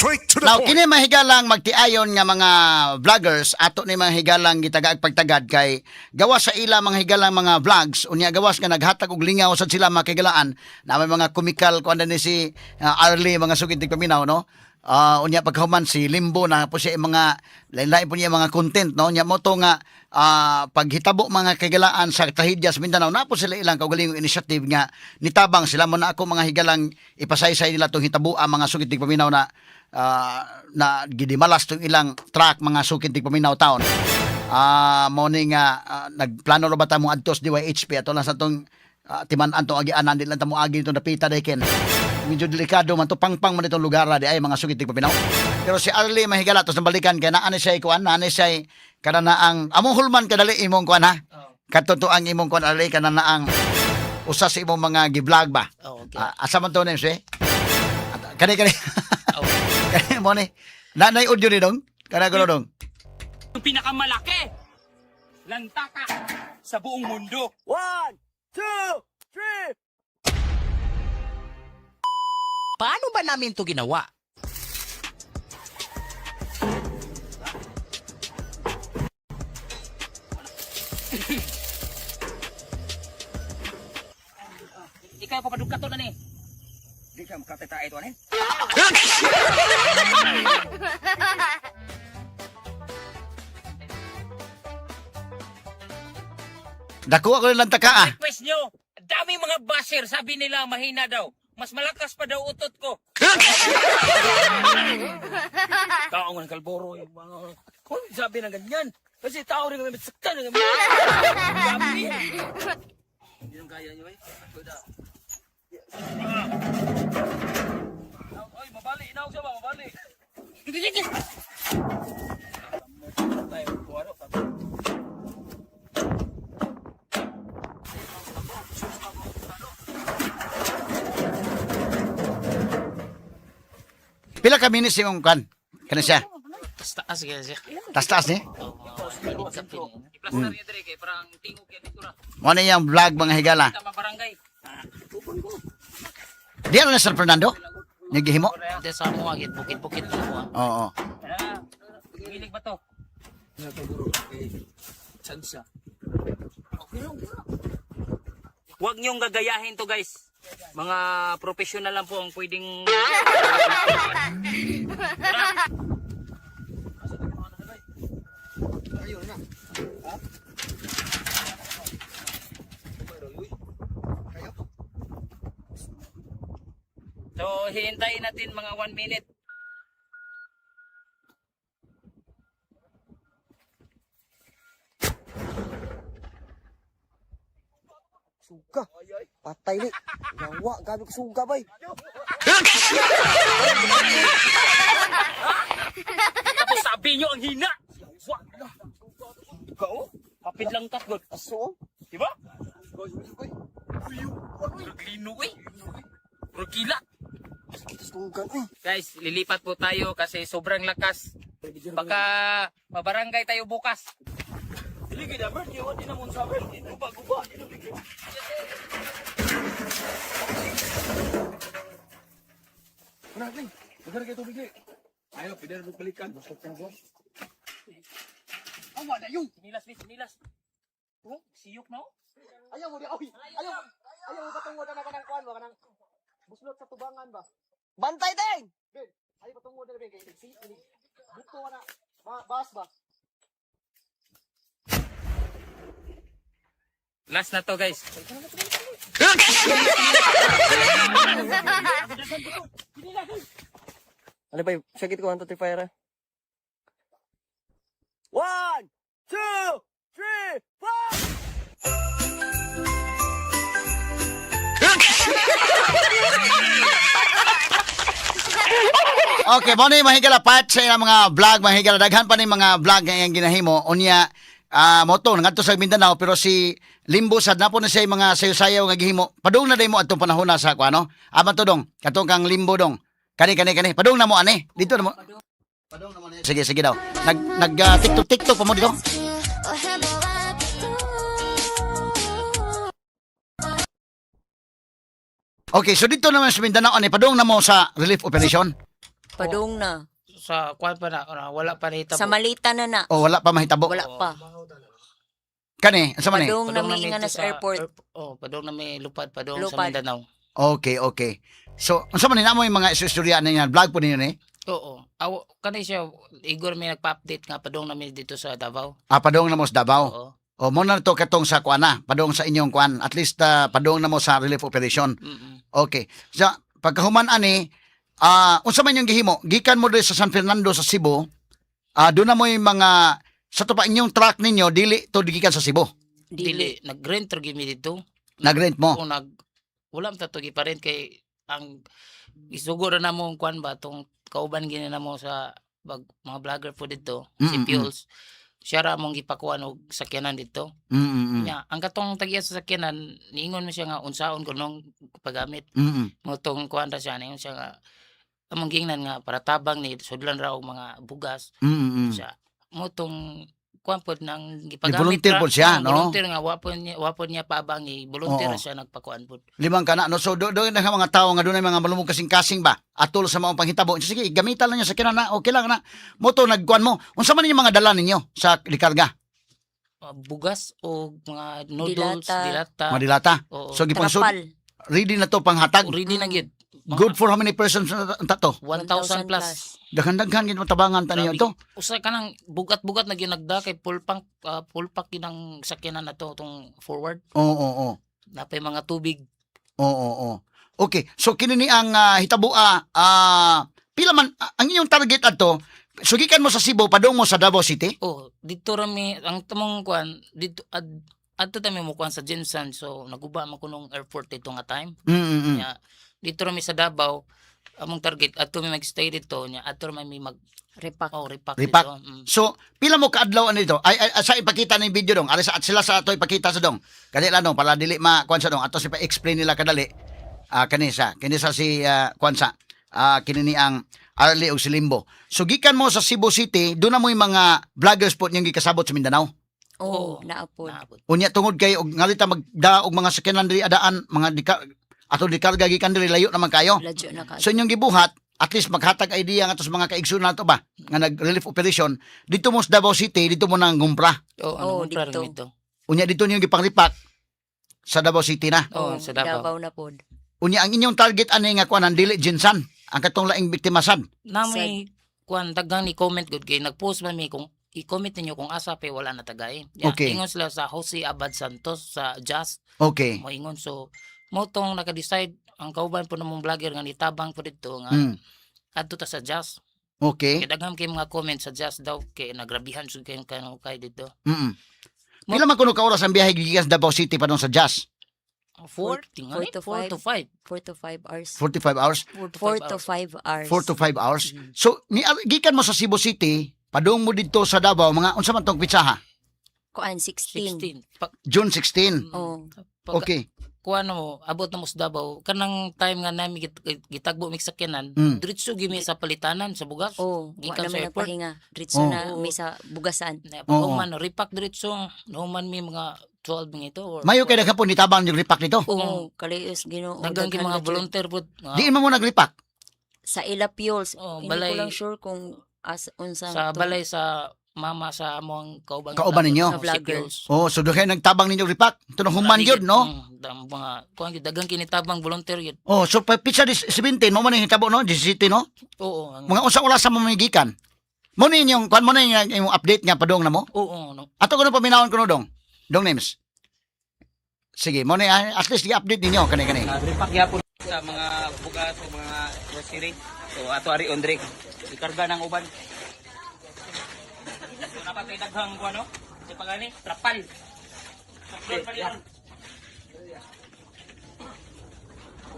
Straight to the Now, point. kini mahigalang magtiayon nga mga vloggers ato ni mga higalang gitagaag pagtagad kay gawas sa ila mga higalang mga vlogs unya gawas nga naghatag og lingaw sad sila makigalaan na may mga comical kuan ni si Arlie mga sugid tig paminaw no. Unya pagkahuman si Limbo na po siya mga lain-lain po niya mga content no nya mo to nga paghitabo mga kagalaan sa Tahidya sa Mindanao na po sila ilang kaugalingong initiative nga nitabang sila mo na ako mga higalang ipasaysay nila tong hitabo ang mga sugid tig paminaw na na gidimalas tong ilang truck mga sugid tig paminaw town. Mo ni nga nagplano ra ba ta mo adtos DYHP ato lang sa tong timan-an to agianan di lang ta mo agi to napita dayken. Medyo delikado man to pangpang man itong lugar di ay mga sugid tig paminaw. Pero si Arlie mahigala tos nabalikan kay naa ni siya kuan naa ni siya kana na ang among hulman kadali imong kuan ha. Katuto ang imong kuan Arlie kana na ang usa sa imong mga gi-vlog ba. Oh, okay. Asa man to ni siya? Kani Oh. kani mo ni. Nanay audio ni dong. Kana ko dong. Yung pinakamalaki, lantaka sa buong mundo. 1, 2, 3. Paano ba namin to ginawa? Ikaw papadugkat to na ni. Di ka makatita ito anin. Dako ako lang taka Request nyo, daming mga basher, sabi nila mahina daw. Mas malakas pa daw utot ko. Tao ng kalboro yung mga... Kung sabi na ganyan. Kasi tao rin kami saktan. Dami. Hindi nang kaya nyo eh. Oy, mabali. Inaw siya ba? Mabali. Tayo, buwaro. Pila ka minutes imong kan? Kana siya. Taas kaya siya. Tas-tas ni. I-plaster niya dire kay parang tingog yan ito na. Mo ni yang vlog mga higala. Tama barangay. Di ano na San Fernando? Nagihimo? Hindi sa mo agit bukit-bukit na mo. Oo. Hilig ba to? Huwag niyong gagayahin to guys. Mga professional lang po ang pwedeng... So, hihintayin natin mga 1 minute. Suga. Patay ni. Yawa, gabi ko suga bay. Tapos sabi nyo ang hina. Wag na. Ikaw? Kapit lang kat, God. Aso. Diba? Naglino eh. Rugila. Suga ni. Guys, lilipat po tayo kasi sobrang lakas. Baka mabarangay tayo bukas. Dili gid Albert, yo di na mo sabi, guba-guba. Natin. Magara kay tubig ni. Ayo, pidar balikan. Basta ka go. Awa na yung sinilas ni sinilas. Oh, siyok na oh. Ayaw mo di. Ayaw. Ayaw mo patungod na kanang kuan ba kanang buslot sa tubangan ba? Bantay ding. Ben, ayaw patungod na ben kay si ini. Buto na. Bas ba? Last na to guys. Ano ba yung sakit ko ang totipire? 1, 2, 3, 4! Okay, mo ni mahigala part sa ilang mga vlog, mahigala daghan pa ni mga vlog nga iyang ginahimo. Unya moto ngadto sa Mindanao pero si Limbo sad na po na siya mga sayo-sayaw nga gihimo. Padung na day mo atong panahon na sa kuano. Aman to dong, katong kang Limbo dong. Kani. Padung na mo ani. Dito na mo. Padung na mo. Sige daw. Nag TikTok pa mo dito. Okay, so dito naman sa Mindanao ani padung na mo sa relief operation. Padung na. Sa kuan pa na, wala pa nahitabo. Sa malita na. O wala pa mahitabo. Wala pa. Kani, asa man ni? Padung na Padong may dito nga sa airport. padong na may lupad, padong sa Lupad. Mindanao. Okay, okay. So, unsa man ni namo yung mga istorya niya, vlog po ninyo ni? Oo. Kanay siya, Igor may nagpa-update nga, padong na may dito sa Davao. Padong na mo sa Davao. Oo. O mo na to katong sa kuana, padong sa inyong kuan. At least padong na mo sa relief operation. Mm-mm. Okay. So, pagkahuman ani, unsa man yung gihimo? Gikan mo diri sa San Fernando sa Cebu. Doon na mo yung mga sa tupa inyong truck ninyo dili to gikan sa Cebu. Dili, nag-rent ra gimi dito. Nag-rent mo. Kung wala man tatugi pa rin kay ang isuguro na mo kuan ba tong kauban gini na mo sa mga vlogger po dito, si Mm-mm. Piuls. Siya ra mong gipakuan og sakyanan dito. Mm. Nya, ang katong tagiya sa sakyanan, niingon mo siya nga unsaon kunong paggamit. Mm. Mo tong kuan ra siya, niingon siya nga among gingnan nga para tabang ni sudlan ra og mga bugas. Mm. Siya mo tong kuan pod nang Gi-volunteer pod siya, no? Volunteer nga wapon niya paabang ni volunteer Oo. ra siya nagpakuan pod. Limang kana no, so do na mga tao nga dunay mga malumog kasing-kasing ba atol sa mga panghitabo. Sige, gamitan lang niya sa kinana. Okay lang na. Mo to nagkuan mo. Unsa man yung mga dala ninyo sa likarga? Bugas o mga noodles, Dilata. dilata. Madilata. Oo. So gipansud Trapal. ready na to panghatag. Ready na gyud. Mga Good for how many persons ta to? 1,000 plus. Daghan-daghan gid matabangan ta ninyo to. Usa ka nang bugat-bugat na ginagda kay full pack ginang sakyanan na to tong forward. Oo. Napay mga tubig. Oo. Okay. So kini ni ang hitabua pila man ang inyong target adto? Sugikan mo sa Cebu padung mo sa Davao City? Oh, dito rami ang tamong kuan dito adto ta mo kuan sa Jensen, so naguba man kunong airport dito nga time. Mm. Nya dito rami sa Davao among target adto mi magstay dito nya adto rami mi mag Repack. repack Repack. dito. So, pila mo kaadlaw ano dito? Ay sa ipakita ng video dong. Ari sa at sila sa ato ipakita sa dong. Kani lang dong para dili ma kuan sa dong. Ato si pa-explain nila kadali. Kanisa si kuan sa kini ni ang Arlie og si Limbo. So gikan mo sa Cebu City, doon na mo yung mga vloggers po niyang gikasabot sa Mindanao. Oo, Oo. naapod. Naabot. Unya tungod kay og ngalita magda og mga sakyanan diri adaan, mga ato dikarga gikan diri layo naman kayo. Ladyo na ka. So inyong gibuhat, at least maghatag idea nga to sa mga kaigsoon nato ba nga nag-relief operation dito mo sa Davao City, dito mo nang gumpra. Oo, ano dito. dito. Unya dito niyo gipang-repack sa Davao City na. Oo, sa Davao. na pod. Unya ang inyong target ani nga kuan dili Jinsan, ang katong laing biktima sad. Na may kuan daghang ni comment gud kay nag-post man mi kung i-comment ninyo kung asa pa wala na tagay. Okay. Ingon sila sa Jose Abad Santos sa Jazz. Okay. Moingon so mo tong naka-decide ang kauban po namong vlogger nga nitabang po dito nga Mm. adto ta sa Jazz. Okay. Kay daghang kay mga comment sa Jazz daw kay nagrabihan sud kay kay dito. Mm. Pila man kuno ka oras ang biyahe gikan sa Davao City padung sa Jazz? 4 4 to 5. 4 to 5 hours. 45 hours. 4 to 5 hours. 4 to 5 hours. So gikan mo sa Cebu City, padung mo dito sa Davao mga unsa man tong pitsaha? Kuan 16. 16. Pag, June 16. Oh. Okay. kuha na mo, abot na mo sa Davao, kanang time nga namin gitagbo mi sakyanan, Mm. diretso gimi sa palitanan sa bugas. Oh, Gikan wa sa naman airport. nagpahinga. Dritso Oh. na may sa bugasan. Na Oo. pag repack diretso, nahuman mi mga 12 mga ito. Or, Mayo kay daghapon nitabang yung repack nito. Oh, kalius Ginoo. Dagang daghan mga na volunteer po. Di mo nag-repack. sa ila fuels. Oh, Hindi balay- ko lang sure kung unsa sa to. balay sa mama sa among kauban. Kauban ninyo? Si Vlogger. Pios. Oh, so doon kayo nagtabang ninyo repack. Ito nang human yun, no? Mga kuan gyud dagang kinitabang volunteer yun. Oh, so pizza 17 mo man yung hitabo, no? 17, no? Oo, Mga unsa oras sa mamigikan. Mo ni yung kuan mo na yung update nga padong na mo. oo, no. Ato ko na paminawon ko no dong. Dong names. Sige, mo na at least i-update ninyo kani. Repack yapon sa mga bugas o mga grocery. So ato ari Ondre, ikarga ng uban. So napatay daghang kuno, si pagani trapal. Trapal pa yan.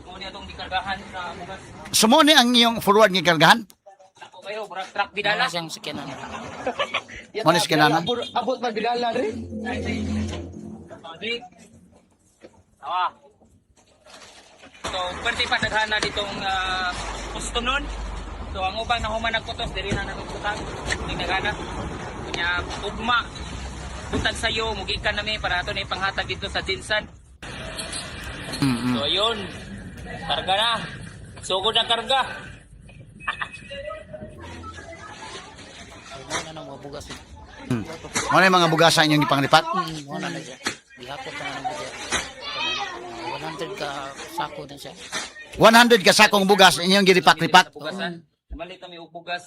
Mo niya tong dikargahan sa bugas. So mo ni ang iyong forward nga kargahan. Ako kayo, murag truck Wala bidala. siyang sakyanan. Mo ni skinana. Abot man bidala rin. Pagig. Tawa. So, pwede pa daghana ditong pusto nun. So, ang ubang nahuman nagputos, diri na nagputang. Hindi nagana. Kanya, ugma. Butag sayo, mugikan nami para ito na ipanghatag dito sa Jinsan. So, yun. Karga na. Sugod na karga. Mo na nang mga bugas. Mo na yung mga bugasan inyong ipanglipat? Mo na siya. Gihapon na nang bugas. 100 ka sako na siya. 100 ka sakong bugas inyong gilipat-lipat. Bugasan. Malit kami og bugas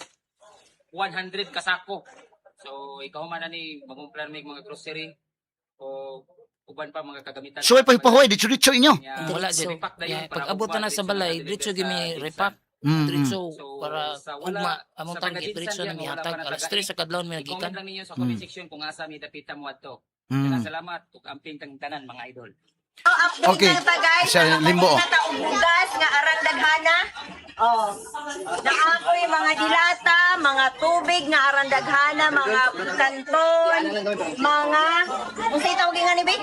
100 kasako. So ikaw man na ni magumplan mig mga grocery o uban pa mga kagamitan. So ipahipahoy ditso-ditso inyo. Yeah. Wala Diretso. dyan. Repack na yun Yeah, para pag abot ugma, na sa balay, diretso gimi repack. Diretso para sa ugma among sa tagi taga-Dinsan diretso diyan, na wala mihatag pa na alas taga- 3 sa kadlawon may I-comment nagikan. lang ninyo sa comment section kung asa mi dapita mo ato. Mm. Salamat ug amping tang tanan mga idol. Okay. Sa limbo. Bugas nga arang daghana. Oh. Naakoy mga dilata, mga tubig nga arang daghana, mga kanton, mga unsay tawag nga ni Big?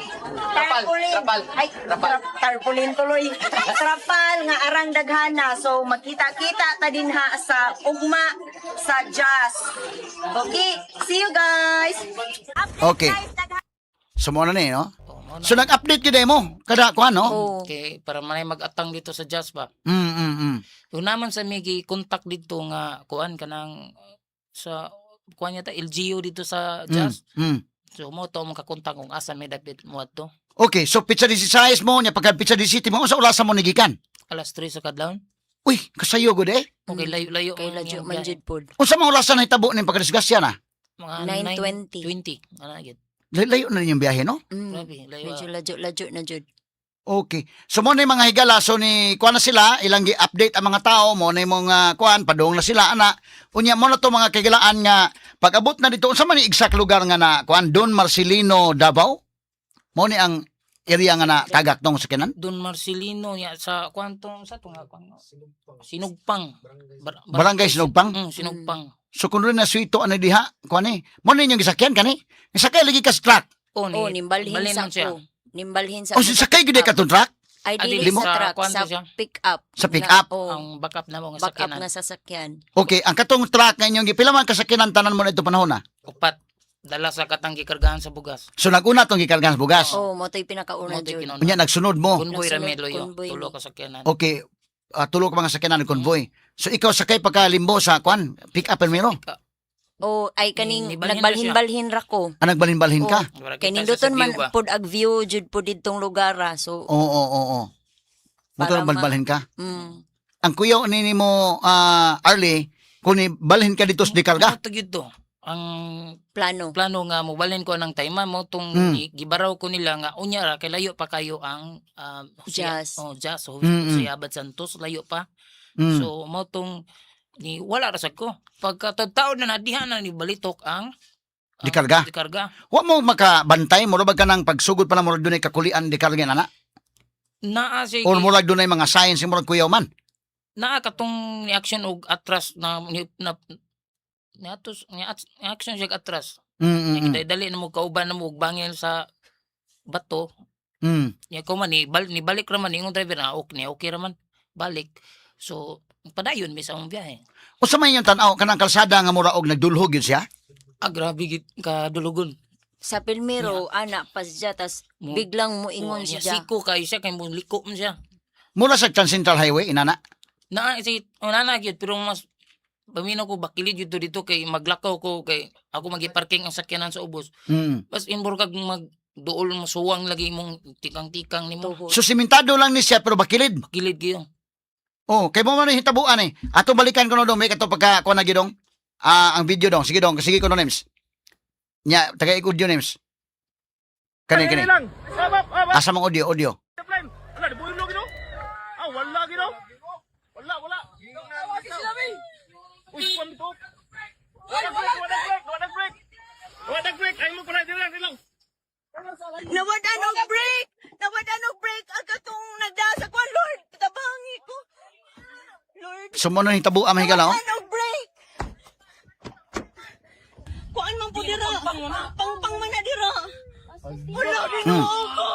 Tarpaulin. Ay, tarpaulin tuloy. Trapal nga arang daghana. So magkita-kita ta dinha sa ugma sa jazz. Okay, see you guys. Okay. So mo na ni, no? Oh, mo na. So nag-update gyud mo kada kuan, no? Oh. Okay, para manay mag-atang dito sa jazz ba. Mm. Yung naman sa migi contact dito nga kuan kanang sa kuan niya ta LGU dito sa jazz. So mo to mo kakontak kung asa may dapat mo ato. Okay, so pizza 16 mo nya pagka pizza 17 mo sa ulasan mo nigikan. Alas 3 sa kadlawon. Uy, kasayo gud eh. Okay, layo-layo Kay man ladyo yung man biyahe. jud pod. Unsa man ulasan na hitabo ning pagdisgasya na? Mga 9:20. 20. Ano gid. Layo na rin yung biyahe, no? Grabe, layo. Medyo ladyo na jud. Okay. So mo na yung mga higala, so ni kuan na sila, ilang gi-update ang mga tao mo na yung mga kuan, padung na sila ana. Unya mo na to mga kagilaan nga pag-abot na dito unsa man yung exact lugar nga na kuan Don Marcelino Davao? Mo ni ang area nga na tagak tong sakinan? Don Marcelino ya sa kwantong sa tunga kwan. Sinugpang. Barangay Sinugpang. Sinugpang. So kung rin na suito ano diha, kuan ni. Mo ni yung gisakyan kani? Gisakay lagi ka sa truck. Oh, Oh, nimbalhin balin sa man siya. ko. Nimbalhin sa O sakay gid ka tong truck Ay Ah, dili dili sa sa truck, kwan sa siya? pick up. Sa pick up? Oh, Ang backup na mo nga back up sakyanan. na sasakyan. Okay, ang katong truck nga inyong gipila man kasakinan tanan mo na ito panahon na. Upat. Dala sa katang gikargahan sa bugas. So naguna tong gikargan sa bugas. Oh, mo to'y pinakauna Mo to'y jud. pinuna. Unya nagsunod mo. Convoy Nasunod, rami loyo. convoy Tulo ni. ka sakyanan. Okay, tulo ka mga sakyanan ng convoy. So ikaw sakay pagkalimbo sa kwan, pick up and mero. Oh, ay kaning Nibalhin na siya. nagbalhin-balhin ra ko. Nagbalhin-balhin ka. Wala Kay kita ninduton sa man view ba? pod ag view jud pod didtong lugar ah. So Oo. Motor Para balbalhin ka. mm, Ang kuya ni mo Arlie, kung ni balhin ka dito sa Dikarga. Ano to gyud to? Ang plano. plano nga mo balhin ko ng time mo tong gibaraw ko nila nga unya ra kay layo pa kayo ang Jazz. jazz so Mm, si Abad Santos layo pa. Mm. So mo tong ni wala ra sad ko. Pagka taon na nadihan na ni balitok ang Dikarga. Dikarga. Wa mo makabantay mo ba ka nang pagsugod pa na mo dunay kakulian Dikarga na. Naa si Or mo dunay mga science mo kuya man. naa katong ni action og atras na ni action siya atras. Mm. Dali na mo kauban na mo og bangil sa bato. Mm. Ya ko man ni balik ra man ingon driver na okay ra man balik. So padayon mi sa among biyahe. Usa man yung tan-aw kanang kalsada nga mura og nagdulhog yun siya. Grabe gid ka dulugon. Sa Pilmero ana pas siya tas Mo- biglang mo ingon siya. siya. Siko kay siya kay mo liko man siya. Mula sa Central Highway inana. Na si nana gyud pero mas baminaw ko bakilid yun dito kay maglakaw ko kay ako magiparking ang sakyanan sa ubos. Mm. Bas inbor kag magduol mo suwang lagi mong tikang-tikang nimo. Tuhod. So simentado lang ni siya pero bakilid. Bakilid gyud. Oh, kay mo man hitabuan eh. Ato balikan ko no dong, may kato pagka kuha na gidong. Ang video dong. Sige dong, sige ko no names. Nya, taga-ikod yun names. Kani. lang. Sabap, Asa mong audio. Plan. Wala, di buhay mo gino? Wala gino? Wala. Tawagin sila, May. Uy, kwan dito. Wala break. Ay mo pala, dilang. Nawadan og break ang katong nagdasa ko Lord, tabangi ko. Lord, So mo nang hitabuan mahigala oh. nawadan og break. Kuan man po dira. Pang man na dira. Wala din ako.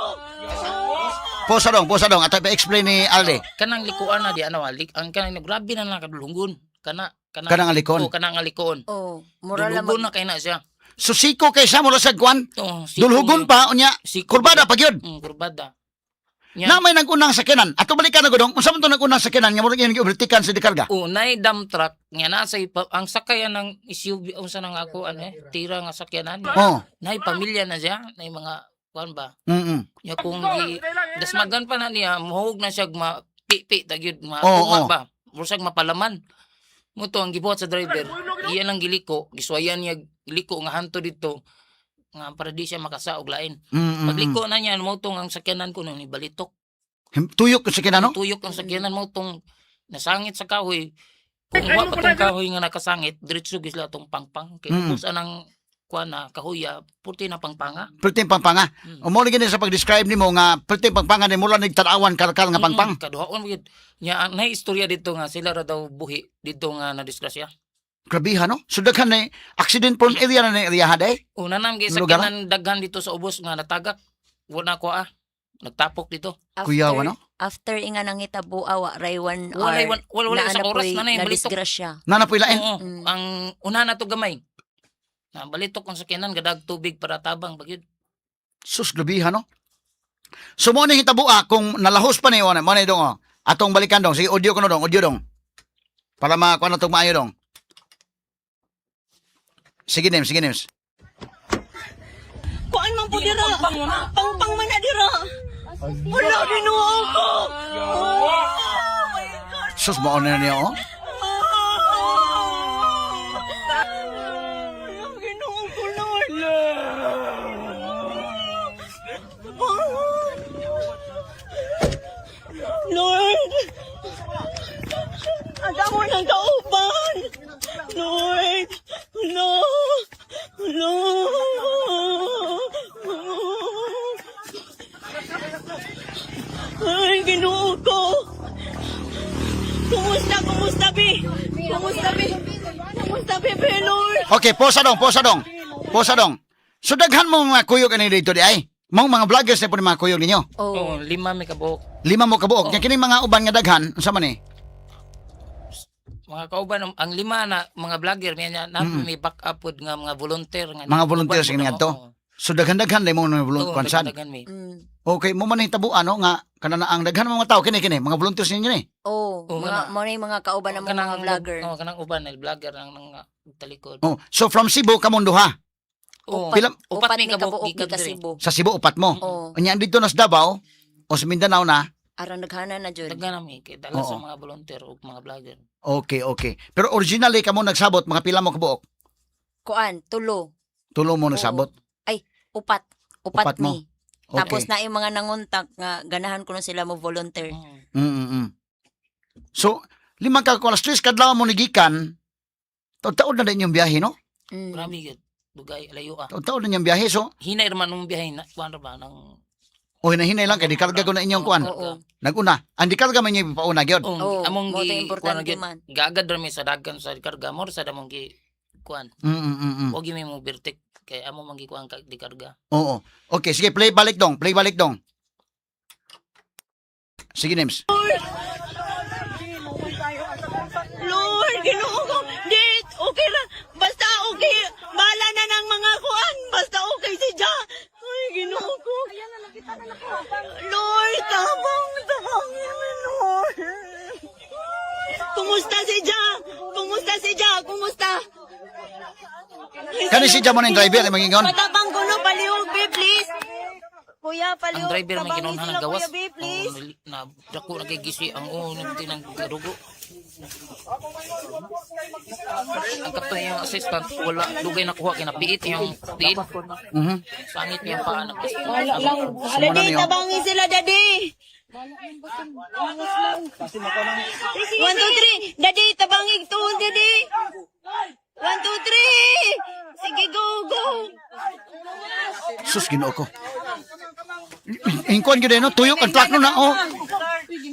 Posa dong. Ato pa-explain ni Arlie. Kanang likuan na di ano alik ang kanang grabe na lang kadulungon. Kanang alikon. Kanang alikon. Oh, mura lang Dulugon na kay na siya. So siko kay siya mula sa kwan. Oh, siko Dulhugon yun. pa unya. Siko Kurbada pag yun. Kurbada. Nya- Na may nagunang sakyanan. Ato balikan na gudong. Unsa man to nagunang sakyanan nga murag yung overtikan sa dikarga? Unay dump truck nga nasa ang sakayan ng SUV unsa nang ako tira nga sakyanan. Oh. Nay pamilya na siya, nay mga kuan ba. Mm. Nya kung dasmagan pa na niya, muhog na siya pipi tagyud Oo. ba. Murag mapalaman. Muto ang gibuhat sa driver. Iyan ang giliko, giswayan niya giliko nga hanto dito nga para di siya makasaog lain. Pagliko na niya mo tong ang sakyanan ko nung ibalitok. Tuyok yung sakyanan, no? Tuyok ang sakyanan mo tong nasangit sa kahoy. Kung wa pa tong kahoy nga nakasangit, diretso gisla tong pangpang. Kay kung saan ang kuan na kahoya, purti na pangpanga. Perting pangpanga. O mo gini sa pag-describe nimo nga perting pangpanga ni mula nagtanawan kalkal nga pangpang. Kaduhaon mo gid. Nya ang istorya dito nga sila ra daw buhi dito nga na disgrasya. Grabiha, no? So daghan na accident prone area na area haday. Una nam gyud Lugar? sakyanan daghan dito sa ubos nga natagak. Wala ko nagtapok dito. Kuyawa, no? After inga nang hitabo awa Raywan Wala sa oras na na yung balitok. disgrasya. Nanapoy lain. Oo, ang una na to gamay. Na balitok ang sakyanan gadag tubig para tabang bagyod. Sus, grabiha, no? So mo ni hitabo kung nalahos pa ni mo ni dong. Atong balikan dong. Sige, audio ko no dong, audio dong. Para makuha na itong maayo dong. Sige, Nems. Kuan man po dira. Pangpang man na dira. Wala Ginoo ko. Oh my God. Sus, mauna na niya, oh. Ginoo ko, Lord. Lord. Ang damo ng kauban. Lord. No. Ay, Ginoo ko. Kumusta, Bi? Kumusta, Bebe, Lord? Okay, posa dong. So daghan mo mga kuyog ani dito di ay. Mga vloggers na po ni mga kuyog ninyo. Oh, 5 may kabuok. 5 mo kabuok. Yang kining mga uban nga daghan, unsa man ni? Mga kauban ang 5 na mga vlogger may back up pod nga mga volunteer nga. Mga volunteers nga to. So daghan-daghan dai mo mga volunteer. Daghan may. Okay, mo man hitabo nga kanana ang daghan mga tao kini mga volunteers ninyo ni. Oh, mga mo na yung mga kauban ng mga vlogger. Oh, kanang uban na vlogger nang talikod. Oh, so from Cebu kamo duha. Oh, Pila- upat may ni kabuok kabuok ni gikan diri. Kasibo. Sa Cebu upat mo. Oh, Unya dito na sa Davao o sa Mindanao na. aron naghana na jud. Daghan nami kay dala sa Oo. mga volunteer ug mga vlogger. Okay. Pero originally kamo nagsabot mga pila mo kabuok. Kuan, tulo, Tulo mo nagsabot. upat Upat mo. mi. Tapos Okay. na yung mga nanguntak nga ganahan ko na sila mo volunteer. So, 5 ka alas 3 kadlaw mo nigikan. Taon na din yung biyahe, no? Mm. Grabe gid. Dugay layo Taon na yung biyahe. So, Hinay man nung biyahe na kuan ra ba nang o hinahinay lang kay di karga ko na inyong kuan. Oo. Naguna. Ang di karga man yung pauna gyud. Oo, among mo to gi kuan importante gid. man. Gagad ra mi sa dagan sa karga mo sa damong gi kuan. O gi may mo birtik kay amo man gi kuan di karga. Oo. Okay, sige, play balik dong. Sige, Nems. Lord, Ginoo ko. Dit, okay ra. Basta okay. Bahala na ng mga kuan. Basta okay si Ja. Ay, Ginoo ko. Lord, tabang yun, Lord. Kumusta si Ja? Kumusta? Kani si Jamon ang driver ay mangingon. Patabang ko no, palihog, be, please. Kuya, Ang palihog. driver man tabangin kinunhan sila, ng gawas. Kuya, be, please. Na dako na kay gisi ang tinang dugo. Ang kapto yung assistant wala dugay nakuha kinapiit yung piit. Sangit niya pa anak. Dadi, tabangin sila, Dadi. 1, 2, 3. Dadi, tabangin to, Dadi. 1, 2, 3. Sige, go. Sus, Ginoo ko. Hingkon gyud no, tuyok ang truck no na oh.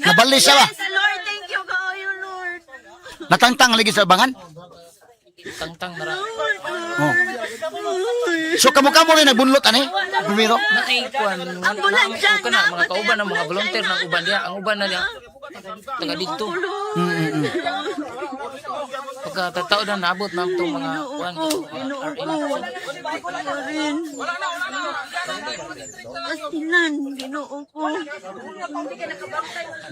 Nabali siya ba? Yes, Lord, thank you, kaayo, Lord. Natangtang lagi sa bangan. Tangtang nara. Oh. So kamo rin nagbunlot ani? Primero. Na ay kuan. Ambulansya Kana mga kauban ng mga volunteer ng uban dia. Ang uban na niya taga dito. Pagkatatao na naabot na itong mga kuan Pastilan, Ginoo ko.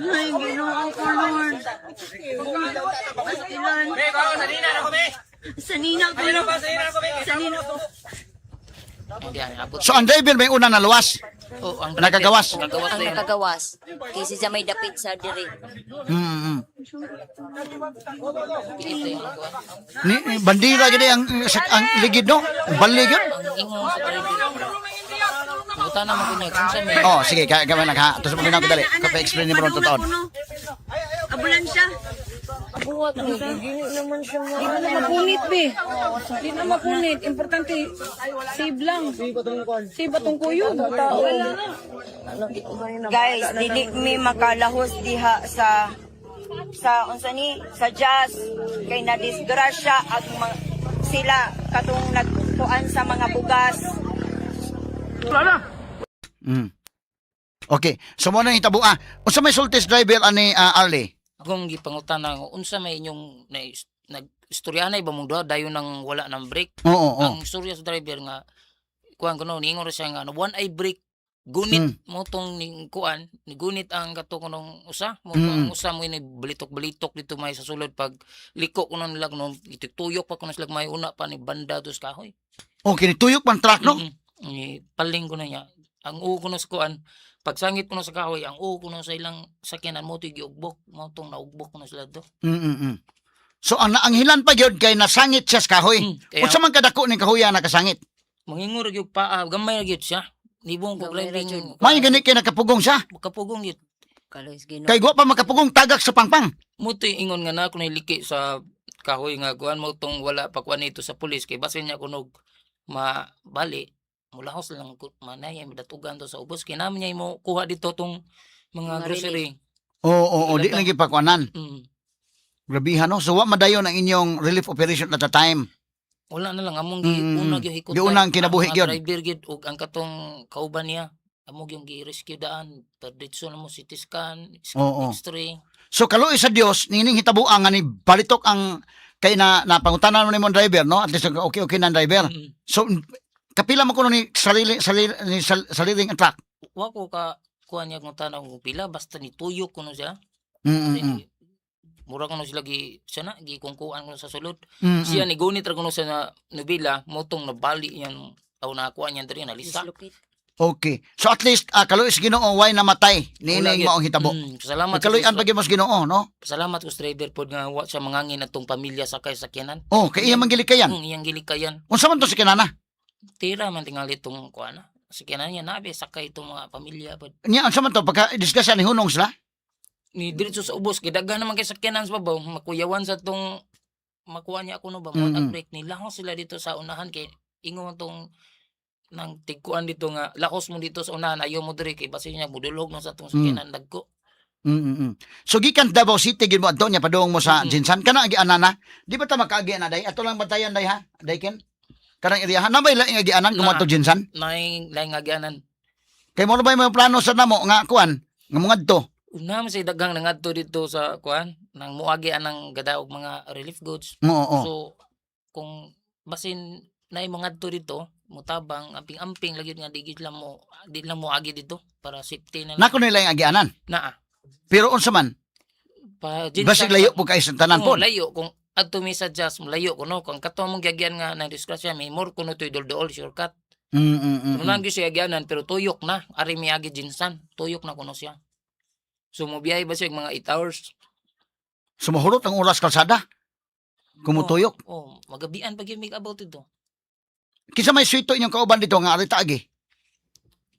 Ay, Ginoo ko, Lord. Pastilan. Sanina ko, Lord. Sanina ko. Hindi abot. So ang driver may una na luwas. Oh, ang Nagagawas. Nagagawas Ang na yun. nakagawas. Kasi siya may dapit sa diri. Ito yung kuan. Ni bandira gid ang ligid no. Bali gyud. Ang ingon sa driver. Buta na mo kunya kung sa may Oh, sige, kaya nagha. Tos mo ko dali. Kapag-explain ni mo ron totoo. Ambulansya. Di na mapunit, be. Di na mapunit. Importante, save lang. Save atong kuyo. Tao. Guys, dili mi makalahos diha sa unsa ni sa jazz kay na disgrasya ang sila katong nagtuan sa mga bugas. Okay. So mo na hitabo unsa may sultis driver ani Arlie? akong gipangutana nga unsa may inyong nag-istoryahanay ba mong duha dayon nang wala ng brake. Oo. Ang istorya sa driver nga kuan kuno niingon ra siya nga one eye brake gunit mo tong ning kuan ni gunit ang kato kunong usa mo ang usa mo ni balitok-balitok dito may sa sulod pag liko kuno nila kuno ituyok pa kuno sila may una pa ni banda dos kahoy. Okay, tuyok man truck no? Ni paling ko na niya ang uo kuno sa kuan pagsangit kuno sa kahoy ang uo kuno sa ilang sakyanan mo giugbok mo tong naugbok kuno sila do. So ang hilan pa gyud kay nasangit siya sa kahoy. Kaya- Unsa man kadako ning kahoy na nakasangit? Mangingur gyud pa gamay ra gyud siya. Nibong ko Gamay ra grinding. May gani kay nakapugong siya. Kapugong gyud. Kalos Ginoo. Kay guwa pa makapugong tagak sa pangpang. Muto ingon nga na ako niliki sa kahoy nga kuan mo tong wala pa kuan nito sa pulis kay basin niya kunog mabali mulahos lang ko manay ay madatugan to sa ubos kay naman niya mo kuha dito tong mga Mga grocery. Oo, di lagi pa kuanan. Grabihan no. So wa madayon ang inyong relief operation at the time. Wala na lang among una gyud hikot. Giunang kinabuhi gyud. Driver gyud ug ang katong kauban niya among yung gi-rescue daan perditso na mo CT scan, Oo. X-ray. So kaluoy sa Dios nining hitabuan nga ni balitok ang kay na pangutanan mo ni mong driver no. At least okay na ang driver. So kapila mo kuno ni sariling ang truck. Wa ko ka kuan niya kung tanaw kung pila basta ni tuyok kuno siya. Mura kuno sila siya na gikungkuan kuno sa sulod. Siya ni gunit ra kuno sa nobila motong nabali yan aw nakuha niya diri na lisa. Dislocate. Okay. So at least kaluoy sa Ginoo way namatay nining maong hitabo. Salamat. Kaluoyan pa gyud mo sa Ginoo no. Salamat ko sa driver pod nga wa siya mangangin atong pamilya sakay sakyanan. Oh, kay iya manggilikayan. Iyang gilikayan. Unsa man to si kinana? Tira man tingali itong kuana. Sakyanan niya nabi sakay itong mga pamilya pod. Nya unsa man to pagka diskusyon ni hunong sila? Ni diretso sa ubos kay daghan naman kay sakyanan sa babaw makuyawan sa tong makuha niya kuno ba mo break ni lahos sila dito sa unahan kay ingon tong nang tigkuan dito nga lakos mo dito sa unahan ayo mo diri kay basin niya mudulog na sa tong sakyanan dagko. So gikan Davao City gid mo adto nya padung mo sa Jinsan kana agi anana. Di ba ta makaagi ana day? Ato lang batayan day ha. Day ken. Karang iriyahan na ba ila agi anan kumo to Jinsan? Nay laing agyanan. Kay mo na ba yung plano sa namo nga kuan nga mo ngadto? Una man say daghang nangadto dito sa kuan nang muagi anang gadaog mga relief goods. Oo. So kung basin nay mangadto dito mutabang amping-amping lagi nga di lang mo agi dito para safety na lang. Nako nila yung agi anan. Naa. Pero unsa man? Pa Basig layo po kay sa tanan po. Layo kung adto mi sa just layo kuno kung kato mong gagyan nga na disgrasya may more kuno toy dol shortcut. Nang gyud siya gyanan pero tuyok na ari mi agi Jinsan tuyok na kuno siya. So mo biyahe ba siya mga 8 hours? Sumuhurot ang oras kalsada. Kumutuyok. Oh, magabian pag yung make about ito. Kisa may suito inyong kauban dito nga arita agi.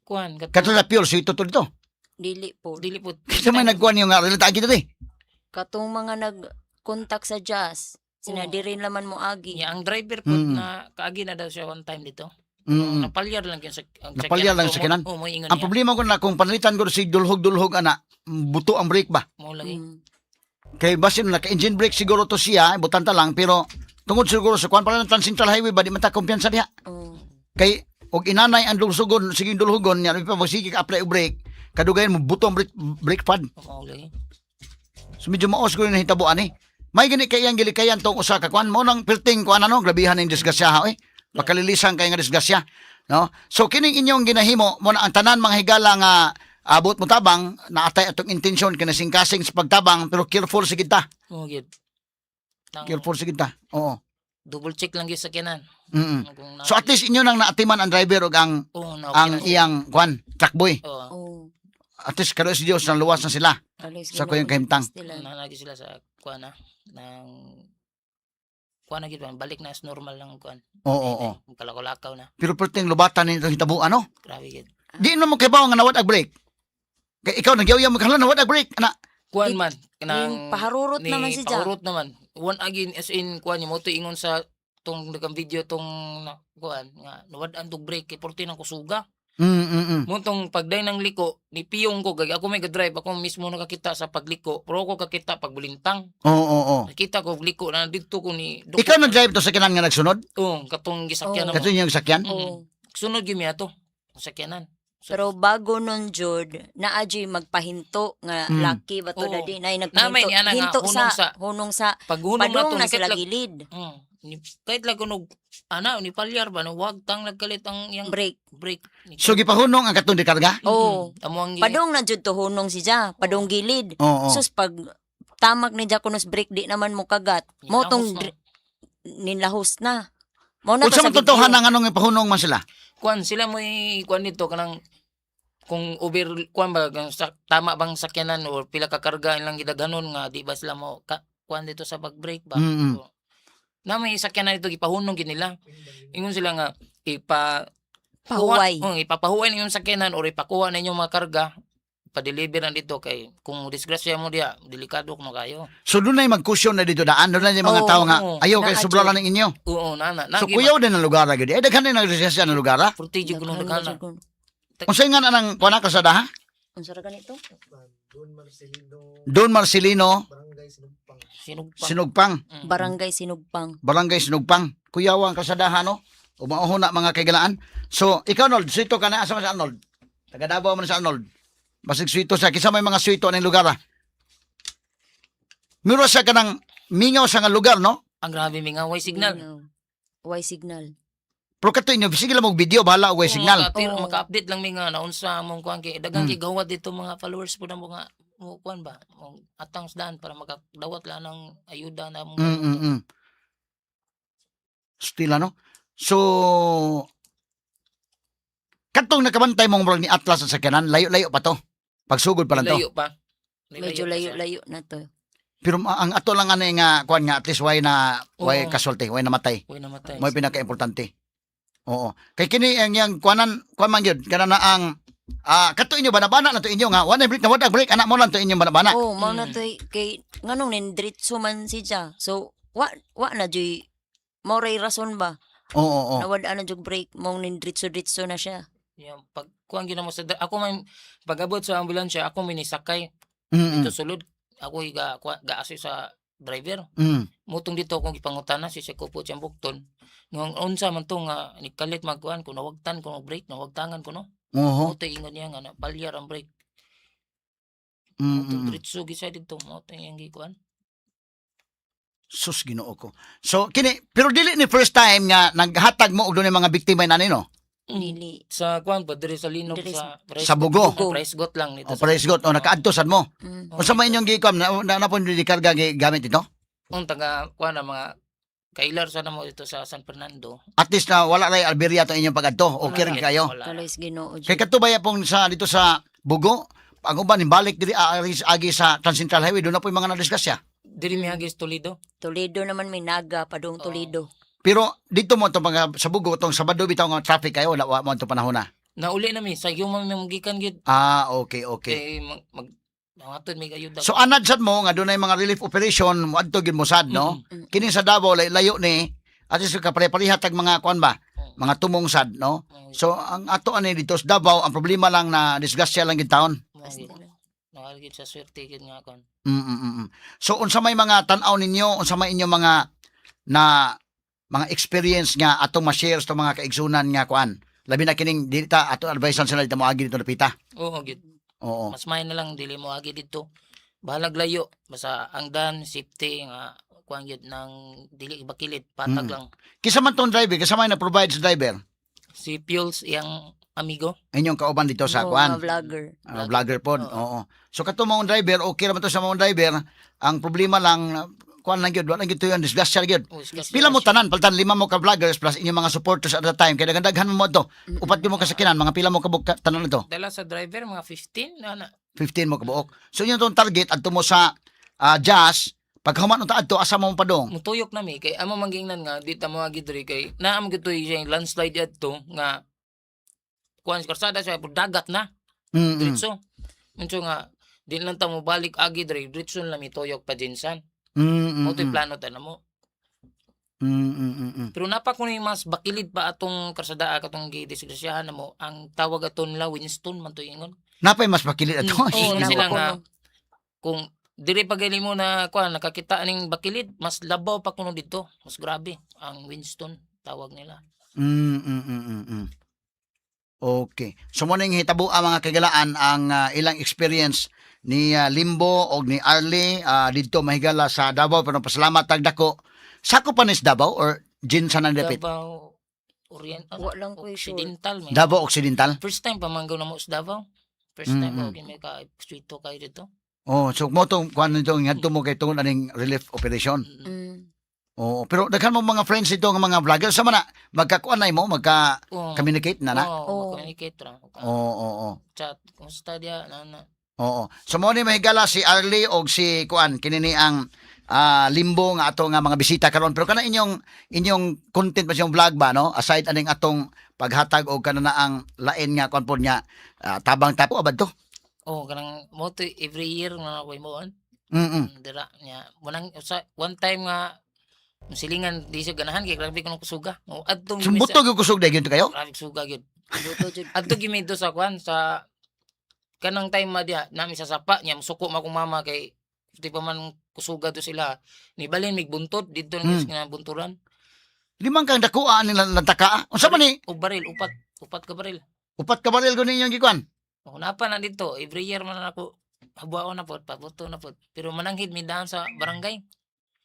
Kuan Katula pure suito to dito. Dili po. dili po. Kisa may nagkuan yung arita agi dito. Katong mga nag-contact sa jazz. Sinadirin laman mo agi. Ya, ang driver po na kaagi na daw siya one time dito. Napalyar lang yung Napalyar lang yung sakyanan. Oh, mo ingon Ang niya. problema ko na kung panalitan ko si dulhog ana, buto ang brake ba? Mo lagi. Kay basin naka-engine brake siguro to siya, butanta lang pero tungod siguro sa kuan pala ng Central Highway ba di man ta kumpiyansa diha. Kay og inanay ang dulsugon sige dulhugon nya pa sige ka apply og brake, kadugayan mo buto ang brake pad. Mo lagi. So medyo maos ko na hitabo ani. May gani kay ang gilikayan tong usa ka kwan mo nang pilting kwan ano, grabihan ning disgrasya ha, oy. Makalilisan kay nga disgrasya, no? So kining inyong ginahimo mo na ang tanan mga higala nga abot mo tabang naatay atong intensyon kinasing-kasing sa pagtabang pero careful sigid ta. Oo, gid. Nang Careful sigid ta. Oo. double check lang gyud sa sakyanan. Mm. Kung So at least inyo nang naatiman ang driver ug ang iyang kwan, truckboy. Oo. Oh, At least karo si Dios nang luwas na sila. alis Sa kuyang kahimtang. Nanagi sila sa kuan na nang kuan na gid ba, balik na as normal lang kuan. Oo. Kalakaw na. Pero perting lubatan nito hitabo ano? Grabe gid. Di mo kay bawo nga nawad ag break. Kay ikaw nagyaw mo kanang nawad ag break ana. Kuan man Yung paharurot naman si Ja. Paharurot naman. One again as in kuan mo to ingon sa tong nakang video tong kuan nga nawad-an tog break kay porti nang kusuga. Mo tong pagday ng liko ni piyong ko gag ako may drive ako mismo nakakita sa pagliko pero ako kakita pagbulintang. Oo. Nakita ko liko na dito ko ni Ikaw nag-drive to sa kanan nga nagsunod? Oo, katong gisakyan Oo. Kato yung sakyan? Oh. Sunod gyud mi ato. Sakyanan. Pero bago nun, Jud, naadyo'y magpahinto nga Mm. laki ba to Oo. dadi na Namay nagpahinto. niya na nga, Hinto hunong hunong sa Pag hunong padung nato na ni sila kahit gilid. kahit lang kunog ni palyar ba no wag tang nagkalit ang yang Break. break. So gipahunong ang katong di karga? Oo. Amo ang Padung na jud to hunong si Ja, padung gilid. Oo. Sus pag tamak ni Ja kunos break di naman mo kagat. Mo tong ninlahos na. Mo na to Unsa sa man totohan video. ang anong ipahunong man sila? kuan sila mo kuan dito kanang kung over kuan ba tama bang sakyanan or pila ka karga ilang gidaganon nga di ba sila mo kuan dito sa pag-break ba. Mm-mm. So, na may sakyanan dito gipahunong gid nila. Ingon sila nga Pahuway. ipapahuway ninyong sakyanan or ipakuha ninyong mga karga pa-deliver na dito kay kung disgrasya mo diya delikado kuno kayo. So doon na mag-cushion na dito daan. Doon na yung mga Oo, tao nga, oo. ayaw kay Na-adjust. sobra lang ng inyo. Oo nana So kuyaw din ang lugar agad. Eh, daghan din nagresesya ng lugar ha? Portijo kuno dagana. Unsay nga anang kuana ka sa daha? Unsa ra ganito? Don Marcelino, Sinugpang. Sinugpang. Barangay Sinugpang. Barangay Sinugpang. Kuyaw ang kasadahan no? O mauhuna mga kaigalaan. So, ikaw Arnold, suito ka na asa man sa Arnold. Taga Davao man sa Arnold. Basig suito sa kisa may mga suito ng lugar ha. Miro sa kanang mingaw sa nga lugar no? Ang grabe mi nga way signal. Way signal. Pero kato inyo, sige lang mag-video, bahala o signal. Oo. Maka-update lang mi nga naunsa mong kuan kay dagang Mm. gigawad dito mga followers po na mga kuan ba mong atang daan para makadawat lang ng ayuda na mong Still ano? So, katong nakabantay mong murag ni Atlas sa sakyanan, layo-layo pa to. Pagsugod pa lang to. layo pa. Medyo pa siya. layo-layo na to. Pero ang ato lang ano nga, kuan nga, at least way Oo. kasulti, way namatay. Uy namatay. May pinaka-importante. Oo. Kay kini ang yang kuan man gyud kana na ang kato inyo banabana na to inyo nga one break na wala break anak mo lang to inyo banabana. Oh, mao na to kay nganong nindritso man si Ja. So, wa na joy mo ray rason ba? Oo. Nawad na jud break mo nindritso-dritso na siya. Yung pag kuan ginamo sa ako man pag-abot sa ambulansya ako minisakay Mm. dito sulod ako ga-assist sa driver. Mm. Mutong dito akong ipangutana si Sekupo siyang bukton. Nung unsa man to nga nikalit magkuan ko nawagtan ko brake nawagtangan ko no. Oo. Mo ingon niya nga na palyar ang brake. Mm. Mo diretso gisa dito mo yung gikuan. Sus Ginoo ko. So kini pero dili ni first time nga naghatag mo og dunay mga biktima na nino. Dili. Sa kuan pa diri sa linog Diri sa Sa Bugo. Price got lang O nito. praise God. O nakaadto sad mo. Mm. Unsa man inyong gikom na pon di karga gamit ito? Ang taga kuan na mga kailar sa namo dito sa San Fernando. At least na wala ray Alberia to inyong pagadto. Okay rin kayo. Wala. Kalois Ginoo Kay jud. katubaya pong sa dito sa Bugo, ang uban balik diri agi sa Transcentral Highway doon na po yung mga nadiskusya. Diri mi hagis Toledo. Toledo naman may naga padung Toledo. Pero dito mo to mga sa Bugo tong Sabado bitaw nga traffic kayo wala mo to panahon na. Nauli na mi sa human magikan gid Okay. kay mag nangatod may ayuda. So anad sad mo nga doon ay mga relief operation mo adto gid mo sad no. Kini sa Davao layo ni at least ka pare-pareha tag mga kuan ba? Mga tumong sad no. So ang ato ani dito sa Davao ang problema lang na disgrasya lang gid taon. Nakalgid sa swerte gid nga kon. So unsa may mga tan-aw ninyo, unsa may inyo mga na mga experience nga atong ma-share sa mga kaigsunan nga kuan. Labi na kining dita ato advicean sila dito moagi dito napita. Oo gid. Oo. Mas may na lang dili mo agi dito. Bahalag layo basta ang dan safety nga kuan gyud ng dili bakilit patag Mm. lang. Kisa man tong driver, kasama na provide sa driver. Si Fuels iyang amigo. Inyong kauban dito sa Oo, kuan. mga vlogger. Vlogger pod. Oo. Oo. So kato mga driver, okay naman to sa mga driver. Ang problema lang kuan lang gyud, wala gyud to yung disgrasya gyud. Oh, Pila mo tanan, paltan 5 mo ka vloggers plus inyong mga supporters at the time. Kaya daghan mo to. Upat mo kasakinan, mga pila mo ka tanan nito. Dala sa driver mga 15 na 15 mo ka buok. So yun tong target adto mo sa Jazz. Pag human unta adto asa mo padong. mutuyok na mi kay amo manggingnan nga di ta mo gidri kay naam gito yung landslide adto nga kuan karsada siya pud dagat na Mm. diretso. Unso nga di lang ta mo balik agi diri diretso lang mi tuyok pa dinsan. Mo to'y plano ta na mo. Pero napa ko ni mas bakilid pa atong karsada katong gidisgrasyahan na mo ang tawag aton nila Winston man to ingon. Napay mas makilit ato. Oo, Ingon nako sila ko, nga no. kung diri pagali mo na kuan nakakita ning bakilid mas labaw pa kuno dito mas grabe ang Winston tawag nila. Okay. So mo ning hitabo ang mga kagalaan ang ilang experience ni Limbo o ni Arlie dito mahigala sa Davao pero pasalamat tag dako. Sako pa ni sa Davao or Jinsan ang dapit? Davao Oriental Walang ko sure. Occidental man. Davao Occidental. First time pamanggaw na mo sa Davao. First time ko may ka streeto kayo dito. Oh, so mo tong kuan nito ngadto mo kay tungod aning relief operation. Mm. Oh, pero daghan mo mga friends dito nga mga vlogger sa mana magkakuan na mo magka-communicate na na. Oo, communicate ra. Oo. Chat kumusta dia na. Oo. So mo ni mahigala si Arlie og si kuan kinini ang Limbo nga ato nga mga bisita karon pero kana inyong content ba siyang vlog ba no aside aning atong paghatag og kana na ang lain nga kuan pod niya tabang tapo abad to. Oh, kanang mo to every year nga way mo on. Dira nya munang one time nga silingan di siya ganahan kay grabe kuno kusuga. Oh, adtong Sumbuto gyud kusog gyud kayo. grabe suga gyud. Buto jud. Adto gimido sa kwan sa kanang time ma dia nami sa sapa niya musuko ma kong mama kay di pa man kusuga to sila ni balin mig buntot dito nang nga bunturan Limang kang dakuha nila lantaka. Unsa man ni? o baril upat ka baril. Upat ka baril ko ninyong gikuan. O napa na dito every year man ako habuao na pod pabuto na pod pero mananghid mi daan sa barangay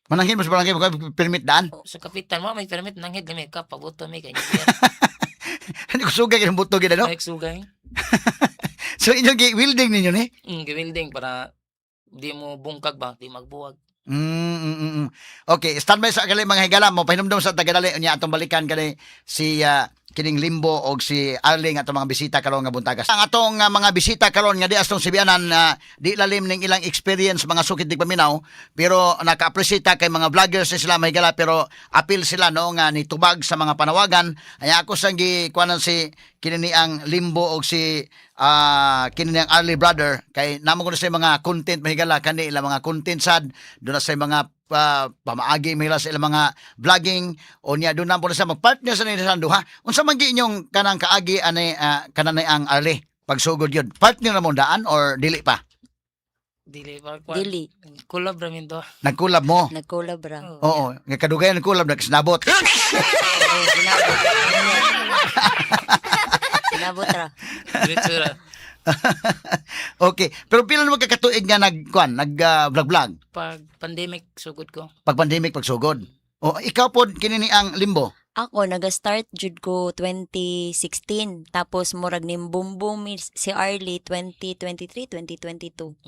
Mananghin mo sa barangay mo permit daan. sa kapitan mo may permit nanghid limi ka pabuto mi kay Hindi ko sugay kay buto gid no. ay sugay So inyong building ninyo ni. gawilding para di mo bungkag ba di magbuwag. Okay, standby sa kali mga higala mo pahinumdum sa tagadali unya atong balikan kani si kining Limbo og si Arling atong mga bisita karon nga buntagas. Ang atong mga bisita karon nga di astong sibianan di lalim ning ilang experience mga sukit dig paminaw pero naka-appreciate kay mga vloggers sila mga higala pero apil sila no nga nitubag sa mga panawagan. Aya ako sang gikuanan si kinini ang Limbo og si kinini ang Arlie brother kay namo ko na sa mga content mahigala kani ila mga content sad do na sa mga pamaagi mila sa ilang mga vlogging o niya doon na po na sa mag-partner sa nila duha. Unsa man gi inyong kanang kaagi ani kananay ang Arlie pagsugod yun. Partner na mo daan or dili pa? Dili pa kwan. Dili. Kulab ra min to. Nagkulab mo? Nagkulab ra. Oo, nga kadugayan ng kulab nagsinabot. Oo, sinabot. Sinabot ra. Diretso ra. Okay, pero pila naman kakatuig nga nag-vlog-vlog Pag pandemic sugod ko. pag pandemic pagsugod. O ikaw pod kinini ang Limbo. Ako nag-start jud ko 2016 tapos murag nim boom boom si Arlie 2023 2022.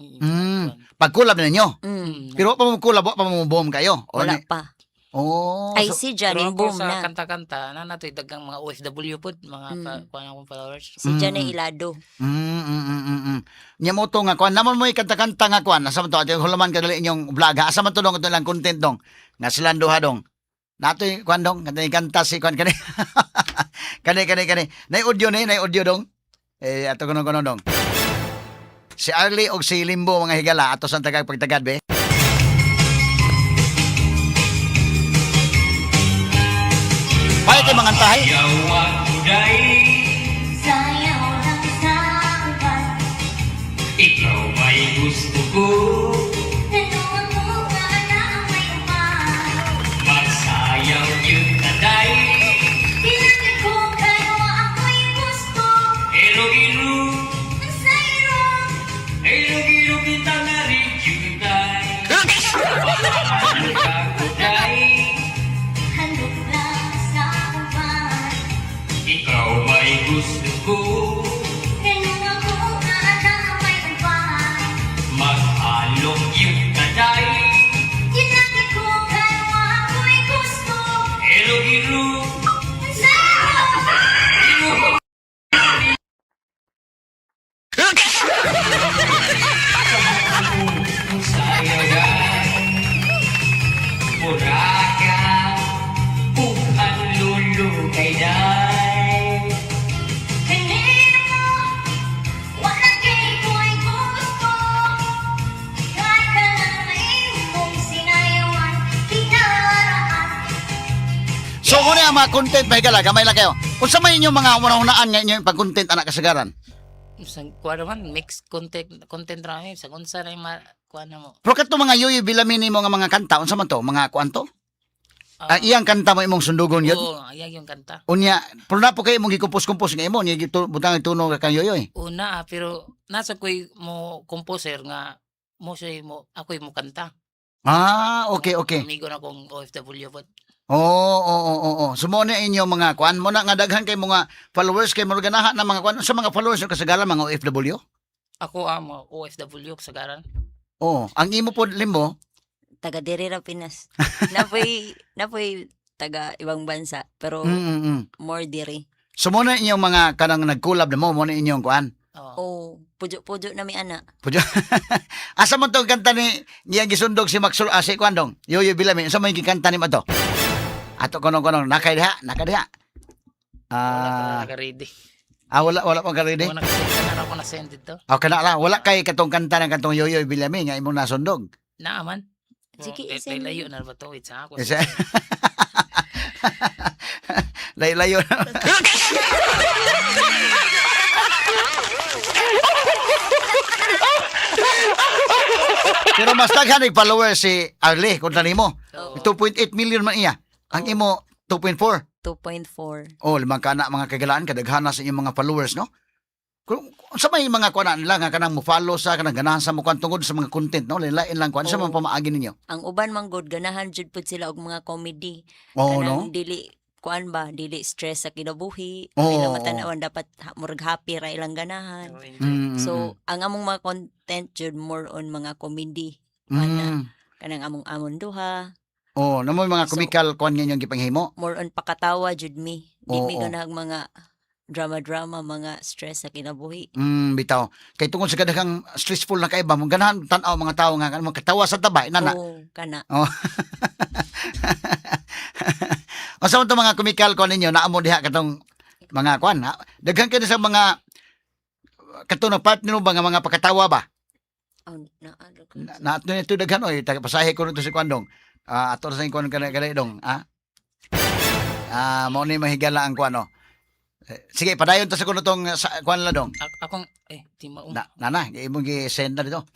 Pagkulab na ninyo. Mm. Pero pa mo kulab, wa pa mo boom kayo. O, Wala pa. Oh, Ay so, si Jan Pero boom sa na. kanta-kanta na nato dagang mga OFW pod mga kuan akong followers. Si Jan ay ilado. Nya mo to nga kuan naman mo kanta-kanta nga kuan asa man to ato hulaman kadali inyong vlog ha asa man to dong ito lang content dong nga silang duha dong nato kuan dong kanta si kuan kani kani nay audio dong ato kuno dong si Arlie og si Limbo mga higala ato sa tagag pagtagad be. Baik kay mga tahay. Sayaw ng sampan, Ikaw may gusto ko, tanungan mo nga na may uman. magsayaw yun kaday. Tinapit ko pero ako'y gusto. Elo-elo, Ang sayro, elo-elo kita na rin yun kay. Paano ka ko So muna ang mga content pa higala, gamay lang kayo. Kung sa may inyong mga unang-unaan nga inyong pag-content anak kasagaran. Sa kuha naman, mix content rami. Sa unsa na yung kuha na mo. Pero kato mga yoyo bilamini mo nga mga kanta, unsa man to? Mga kuan to? Iyang kanta mo imong sundugon yun. Oo, ayan yung kanta. Unya, pero na po kayo mong gikumpos-kumpos nga imo, niya butang ituno ka kang yoyoy. Una, pero nasa ko'y mo composer nga mo siya mo, ako'y mo kanta. Ah, okay, okay. Amigo na kong OFW but Oo. Sumo na inyong mga kuan mo na nga daghan kay mga followers kay mo ganahan na mga kuan sa mga followers ng kasagaran mga OFW. ako mo OFW sa garan. Oo, ang imo po limo, Taga diri ra Pinas. Napoy taga ibang bansa pero more diri. Sumo na inyong mga kanang nagkulab na mo na inyong kuan. Oo. Oh, pujo-pujo na mi ana. Pudyo. Asa mo tong kanta ni niyang gisundog si Maxwell Ase kuan dong. Yoyo Bilami, sa may gikanta ni mo to. Ato kono nakay diha. Wala Ah, ka ready. wala pang karidi. Wala ka na send dito. Oh, kana la, wala kay katong kanta ng katong Yoyo Bilami nga imong nasundog. Naaman. Sige, Oh, isend. layo na ba to? It's ako. Isa. Layo. Pero mas daghan ang followers si Arlie kung mo. Oo. 2.8 million man iya. Ang imo 2.4. 2.4. Oh, limang kana mga kagalaan kadaghan na sa inyong mga followers, no? Kung sa may mga kuan nila nga kanang mo follow sa kanang ganahan sa mo kuan tungod sa mga content, no? Lain lang kuan sa Oo. mga pamaagi ninyo. Ang uban man gud ganahan jud pud sila og mga comedy. Oh, Kanang no? dili kuan ba, dili stress sa kinabuhi. Oo, Dili oo. matanawan dapat murag happy ra ilang ganahan. Mm, So, ang among mga content jud more on mga comedy. mm. Kanang among duha, Oh, namoy mga So- comical kuan nga inyong gipanghimo. more on pakatawa jud mi. Di mi Oo. ganahang mga drama-drama, mga stress sa kinabuhi. Bitaw. Kay tungod sa kadaghang stressful na kay ba mo ganahan tan-aw mga tawo nga kanang katawa sa tabay nana. Oo, kana. Oh. O sa to mga comical kuan ninyo naamo diha katong mga kuan ha? Daghan kay sa mga katong part nimo ba nga mga pakatawa ba? Oh, naano ko. Na ato nito daghan oy taga pasahe ko nito si kuan dong. Ato sa kuan kana dong, ha? Mao ni mahigala ang kuan oh. Sige, padayon ta sa kuno tong kuan la dong. Akong di mao. Nana, imong gi-send na dito.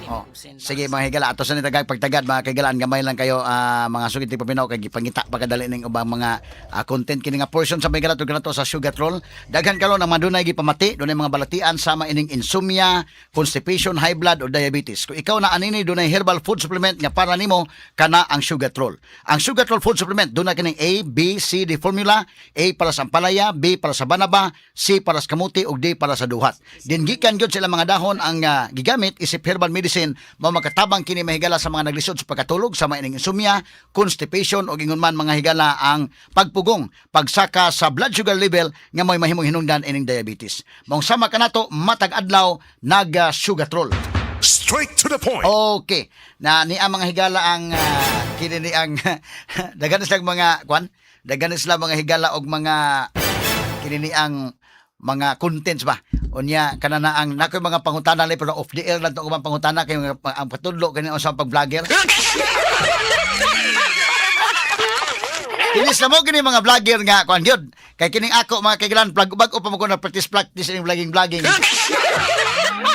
Oh, Send sige mga higala, ato sa ni tagag pagtagad mga kaigalaan gamay lang kayo mga sugid ti paminaw kay gipangita pagkadali ning ubang mga content kini nga portion sa higala to kanato sa sugar roll. Daghan karon ang madunay gipamati, dunay mga balatian sama ining insomnia, constipation, high blood o diabetes. Kung ikaw na anini dunay herbal food supplement nga para nimo kana ang sugar roll. Ang sugar roll food supplement dunay kining A, B, C, D formula. A para sa ampalaya, B para sa banaba, C para sa kamuti ug D para sa duhat. Din gikan gyud sila mga dahon ang gigamit isip herbal medicine mao makatabang kini mahigala sa mga naglisod sa pagkatulog sama ining insomnia, constipation ug ingon man mga higala ang pagpugong, pagsaka sa blood sugar level nga may mahimong hinungdan ining diabetes. Mao sama kanato matag adlaw nag sugar roll. Straight to the point. Okay. Na ni ang mga higala ang kini ni ang daghan sila mga kwan, daghan sila mga higala og mga kini ni ang mga contents ba. Unya kanana ang nakoy mga pangutana lang pero off the air lang to mga pangutana kay ang patudlo kani sa pag-vlogger. Kinis na mo kini mga vlogger nga kwan gyud. Kay kining ako mga kaigalan bag-o pa mo ko na practice ining vlogging.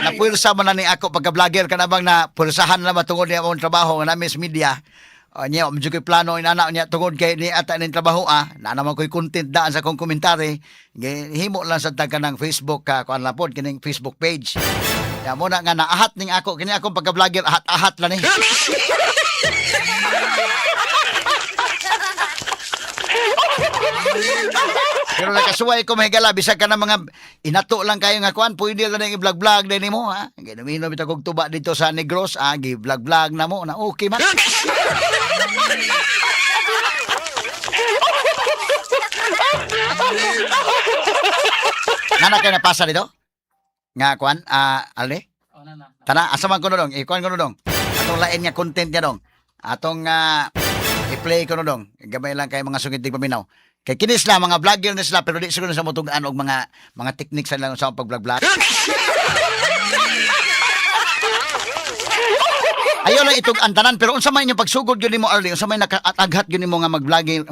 Napulsa man na ni ako pagka-vlogger kanabang na pulsahan na matungod niya akong trabaho nga namin sa media. Niya, medyo ko'y plano inana niya tungod kay ni ata ning trabaho na naman ko'y content daan sa kong komentary. Himo lang sa tagka ng Facebook kuan lapod kining Facebook page. Ya mo na nga naahat ning ako kini akong pagka-vlogger ahat lang ni. Pero nakasuway ko mahigala bisag ka na mga inato lang kayo nga kuan pwede lang ning i-vlog din nimo ha. Ginuminom bitaw kog tuba dito sa Negros gi-vlog na mo na okay man. Nana kay napasa dito? Nga kuan alde? Oh, na. Tana asa man kuno dong? Ikuan kuno dong. Atong lain nga content niya dong. Atong i-play kuno dong. Gamay lang kay mga sungit dig paminaw. Kay kinis na mga vlogger na sila pero di siguro sa motugaan og mga techniques sa lang sa pag-vlog. Ayaw lang itog antanan pero unsa man inyong pagsugod gyud nimo Arlie, unsa may nakataghat gyud nimo nga mag-vlogging,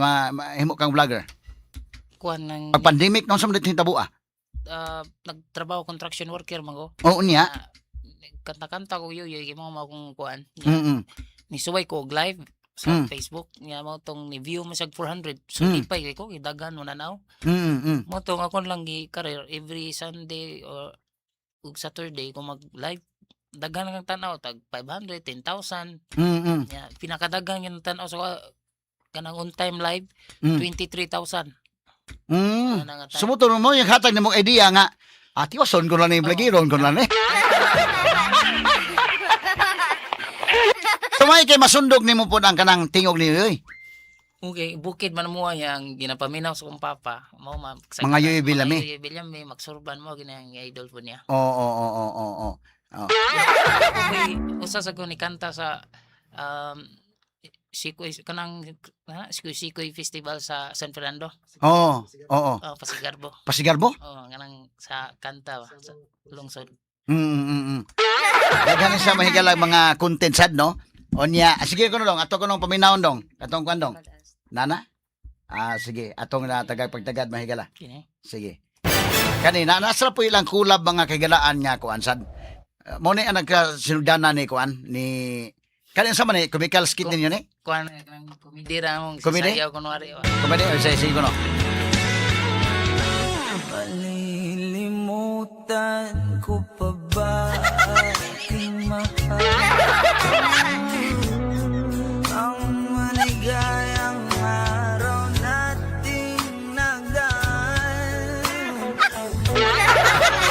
himo kang vlogger. Kuan ng Pag pandemic unsa man dito hitabo nagtrabaho construction worker mago. Oo niya. Kanta-kanta ko yoy gimo mo akong kuan. Mm. Nisuway ko og live sa Mm. Facebook niya mo tong ni view mo sag 400. So lipay kay ko gidagan mo nanaw. Mm. Mo tong ako lang gi career every Sunday or ug Saturday ko mag live. Daghan ang tanaw tag 500, 10,000. Mm. Ya, pinakadagang yung tanaw sa kanang on time live Mm. 23,000. Mm. Ano nga tayo? Sumuto mo yung hatag nimong idea nga. Ati wason ko lang yung vlogiron ko lang Sumay kay masundog nimo po ang kanang tingog niyo yoy. Okay, bukid man mo yang ginapaminaw sa kong papa. Mao Mga yoy bilami. Yoy bilami magsurban mo ginang idol po niya. Oo. Okay, usa sa ko ni kanta sa Sikoy kanang Sikoy Festival sa San Fernando. Oo. Pasigarbo. Pasigarbo? Kanang sa kanta sa lungsod. Daghan sa mahigalang mga content sad no. Onya, sige ko dong, ato ko nung paminawon dong. Atong kwan dong. Nana? Sige, atong na pagtagad mahigala. Kini. Sige. Kanina nasa po ilang kulab mga kagalaan nga kuan sad. Mo ni ang nagkasinugdanan ni kuan ni kanin sa man ni comical skit ninyo ni? Kuan kanang komedi ra mong Komedi? sasayaw kunwari. Komedi o sige ko no. Malilimutan ko pa ba aking mahal ang maligayang araw nating nagdaan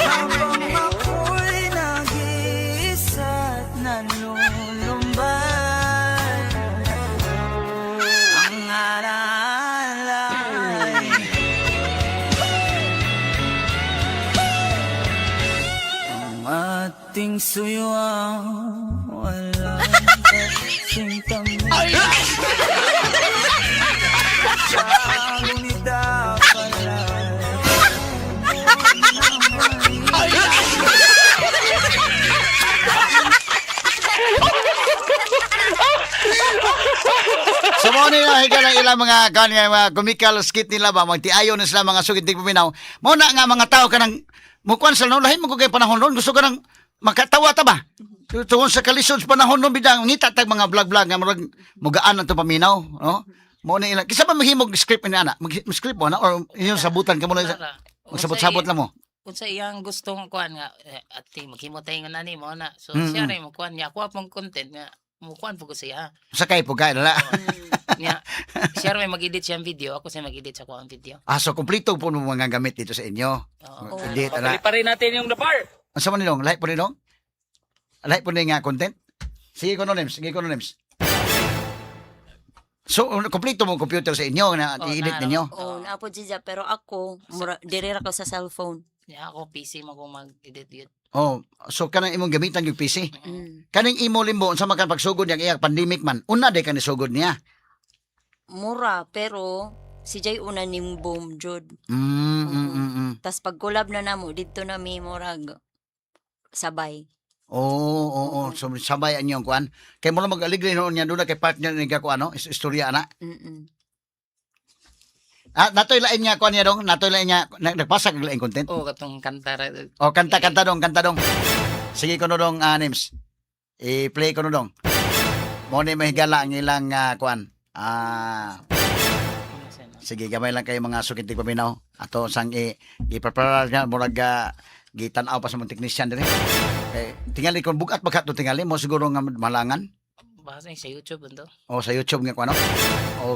habang ako'y nag-iisa't nanlulumbay ang alaalay ating suyuan walang kasing tamis sa gunita pala So mo ni higalang ilang mga kan nga mga comical skit nila ba magtiayon na sila mga sugiting paminaw. Mo na nga mga tao kanang mukuan sa no lahin mo ko kay panahon ron gusto ka nang makatawa ta ba? Tungod sa kalisod sa panahon ron bidang ngita tag mga vlog nga murag mugaan ang paminaw, no? Mo ni ilang kisa ba maghimog script ni ana? Mag-script mo na or inyo sabutan ka mo na magsabot-sabot lang mo. Unsa iyang gustong kuan nga ati maghimotay nga nani mo na. So Mm-mm. siya rin mo kuan niya ako apong content nga mo kuan po ko siya. Sakay po kay dala. Nya siya rin mag-edit siyang video, ako siya mag-edit sa kuan video. So kompleto po mo mga gamit dito sa inyo. Oo. Edit ana. Pabili pa rin natin yung the bar. Asa man nilong? Like po nilong? Like po ni nga content? Sige ko no names. So, kompleto mo computer sa inyo na i-edit naro. ninyo? Oh, naapod siya pero ako dirira ko sa cellphone. Nya ako PC mo ko mag-edit yun. Oh, so kanang imong gamitan yung PC. Mm. Kaning imo limbo unsa man kan pagsugod yang iya pandemic man. Una day kan sugod niya. Mura pero si Jay una ning boom jud. Tas pag collab na namo dito na mi murag sabay. Oo. So sabay ang iyong kuan. Kay mo na mag-aligre noon niya doon kay partner ni ko ano, istorya ana. Natoy lain niya kuan niya dong, natoy lain niya nagpasa kag lain content. Oh, katong kanta ra. O kanta dong. Sige ko no dong names. I-play ko no dong. Mo ni mahigala ang ilang kuan. Sige gamay lang kayo mga sukintig paminaw. Ato sang i-prepare niya murag gitan-aw pa sa mga technician diri. Tingali kung bugat bagat to tingali mo siguro nga malangan. Basta sa YouTube ando. O sa YouTube nga ko ano?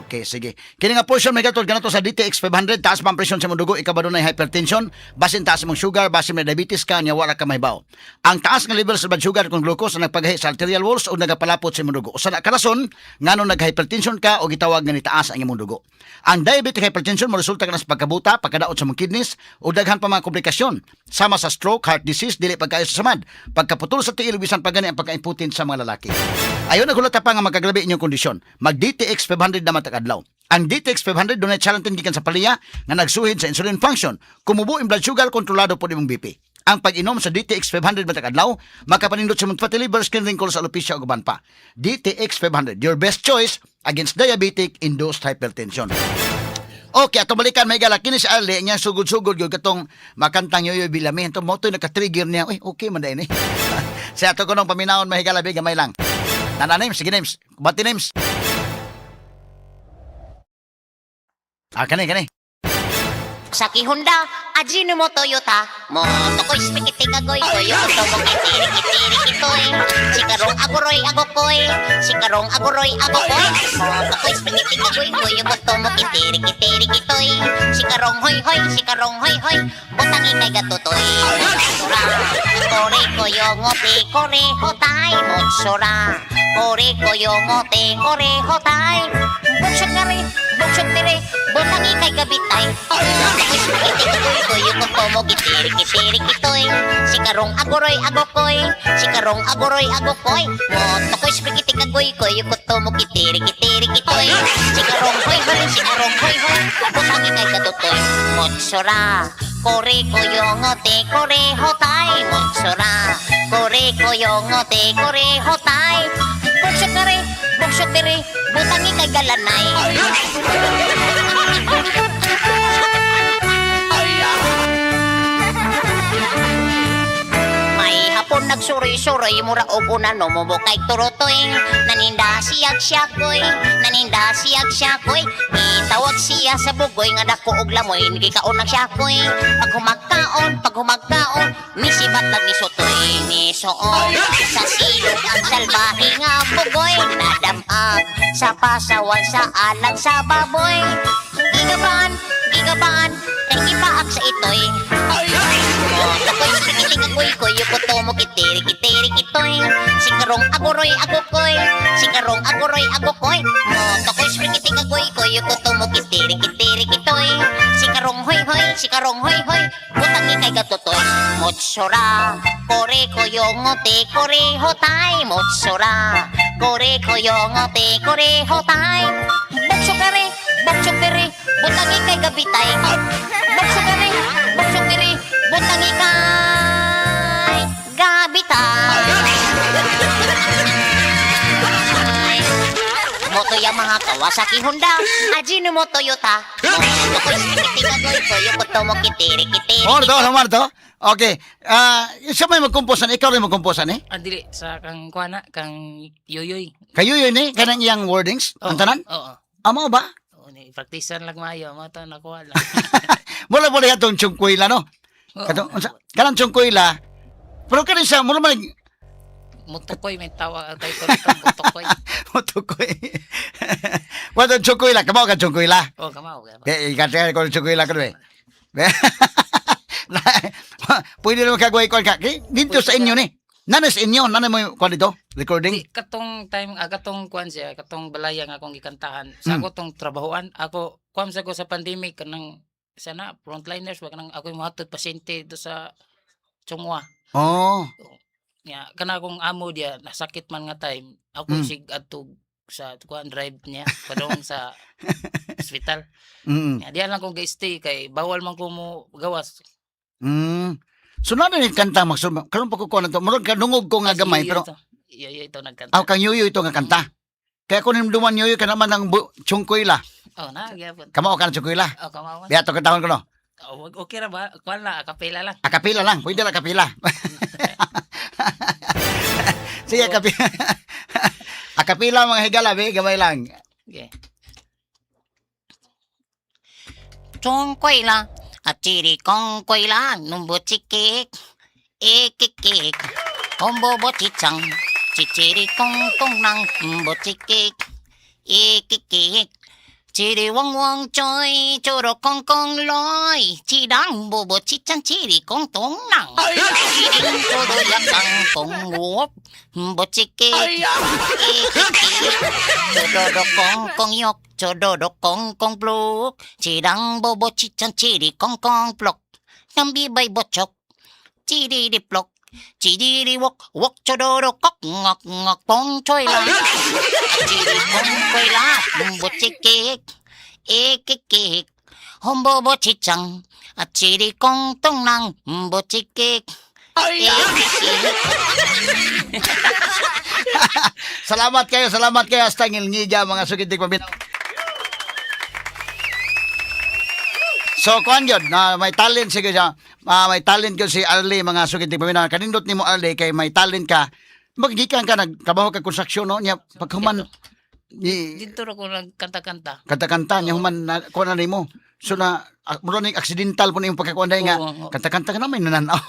Okay, sige. Kini nga portion may katol kanato sa DTX 500 taas man presyon sa imong dugo ikaw ba dunay hypertension, basin taas imong sugar, basin may diabetes ka nya wala ka mahibaw. Ang taas nga level sa blood sugar kung glucose ang nagpagahi sa arterial walls o nagapalapot sa imong dugo. Usa na ka rason ngano nag-hypertension ka o gitawag nga ni taas ang imong dugo. Ang diabetic hypertension mo resulta kana sa pagkabuta, pagkadaot sa imong kidneys o daghan pa mga komplikasyon sama sa stroke, heart disease, dili pagkaayo sa samad, pagkaputol sa tiil bisan pagani ang pagkaimputin sa mga lalaki. Ayon nagulata pa nga magkagrabe inyong kondisyon. Mag DTX 500 naman takadlaw. Ang DTX 500 dunay challenge gikan sa palya nga nagsuhid sa insulin function. Kumubo ang blood sugar kontrolado po imong BP. ang pag-inom sa DTX 500 matag adlaw, makapanindot sa mga liver skin wrinkles sa alopecia ug uban pa. DTX 500, your best choice against diabetic-induced hypertension. Okay, ato balikan may gala kini si Ali niya sugod-sugod gyud katong makantang Yoyoy Bilame. Ito mo to naka-trigger niya. Uy, okay man dai ni. Sa ato kunong paminawon mahigala bi gamay lang. Nana names, sige names. Bati names. Kani. Saki Honda, Ajinomo Toyota, Moto ko spikiti kagoy koy, Yoto mo kitiri kitoy, Sikarong agoroy agokoy, Sikarong agoroy agokoy, Moto ko spikiti kagoy koy, Yoto mo kitiri kitoy, Sikarong hoy, Sikarong hoy, Botangi kay gatutoy, Motsura, Kore koyo ngote, Kore hotay, Motsura, Kore koyo ngote, Kore hotay, Buksok tiri, Botangi kay gabitay, ako'y spaghetti kagoy-goy, yung mo kitiri kitoy. Sikarong agoroy agokoy, Sikarong agoroy agokoy. Moto ko'y spaghetti kagoy-goy, yung mo kitiri kitoy. Sikarong hoy, butangi kay katutoy. Motsura, kore koyongote, kore hotay. Motsura, kore koyongote, kore hotay. Buksok tiri, butangi kay galanay. Hapon nagsuri-suri mura og unano mo kay turutoy naninda siyag-syakoy itawag siya sa bugoy nga dako og lamoy gikaon ang syakoy pag humagkaon misibat lang ni sutoy ni soon sa silog ang salbahe nga bugoy nadamag sa pasawan sa alang sa baboy gigabaan kay ipaak sa itoy takoy spaghetti kagoy-goy yuko mo kitiri kitoy Sikarong agoroy agokoy takoy spaghetti kagoy-goy yuko mo kitiri kitoy Sikarong hoy butangi kay gatutoy Motsura kore koyongote kore hotay Motsura kore koyongote kore hotay Buksok tiri butangi kay gabitay Buksok tiri butangi kay gabitay Moto Yamaha Kawasaki Honda Ajinomo Toyota Moto ko spaghetti kagoy koyo koto mo kitiri Marto. Okay. Isa may magkumposan, ikaw rin magkumposan eh. Dili sa kang kuana kang Yoyoy. Kayo yun eh, kanang iyang wordings, ang tanan? Oo. Amo ba? Ni praktisan lang maayo mo to nakuha lang. Mula katong Chungkuila, no? Kanang Chungkuila, pero kanang siya, mula man, Mutukoy may tawa ang title nito Mutukoy. Mutukoy. Watong Chungkuila, kamaw ka Chungkuila. Oh, kamaw. Ikatay ko ng Chungkuila ka doon eh. Pwede naman kagawin ko ka. Dito sa inyo ni. Nana sa inyo, nana mo kung dito, recording? Katong time, katong kuan siya, katong balaya nga akong gikantahan. Sa ako tong trabahoan, ako, kuam sa ko sa pandemic, kanang, sana, frontliners, wag kanang ako yung mahatod pasyente do sa Chungwa. Oh. Ya, kana akong amo dia, nasakit man nga time, ako sig atog sa kuan drive niya, padong sa hospital. Ya, diyan lang kong ga-stay, kay bawal man ko mo gawas. So na ni kanta magsum. Karon pa ko kuan to. Murag kadungog ko nga gamay pero ito nagkanta. kang Yoyo ito nga kanta. Kaya ko nim duman Yoyo ka naman ng Chungkuila. Oh, na gyapon. Kamo ka ng Chungkuila. Oh, kamawan. Biya to katahon ko no. Oh, okay ra ba? Kuan la, akapela lang. Akapila lang, pwede lang akapila. Sige, akapila. Akapila mga higala, be, gamay lang. Okay. Chungkuila at chiri kongkuila numbo chikik ikikik ombo bochichang chichiri kongkong nang numbo chikik ikikik chiri wang wang choy choro kongkong loy chirang bobo chichang chiri kongtong nang chiring choro yakang kongwop numbo chikik ikikik chododo kongkong yok chododo kongkong pluk chirang bobo chichang chiri kongkong plok nambi bay bochok chiri di plok chiri wok wok chododo kok ngok ngok pong choy la chiri kong koy la numbo chikik ikikik hombo bo chichang At chiri kong tong nang butchikik. Salamat kayo hasta ngilngiga mga sugitik paminaw. So kuan gyud na may talent sige siya. May talent gyud si Arlie mga sugitik paminaw. Kanindot nimo Arlie kay may talent ka. Magigikan ka nagtrabaho ka konstruksyon no nya paghuman ni Dito ra ko nagkanta-kanta. kanta-kanta nya human na kuan na nimo. So na mura ni accidental po nimo pagkakuan day nga Oo. kanta-kanta ka na may nananaw.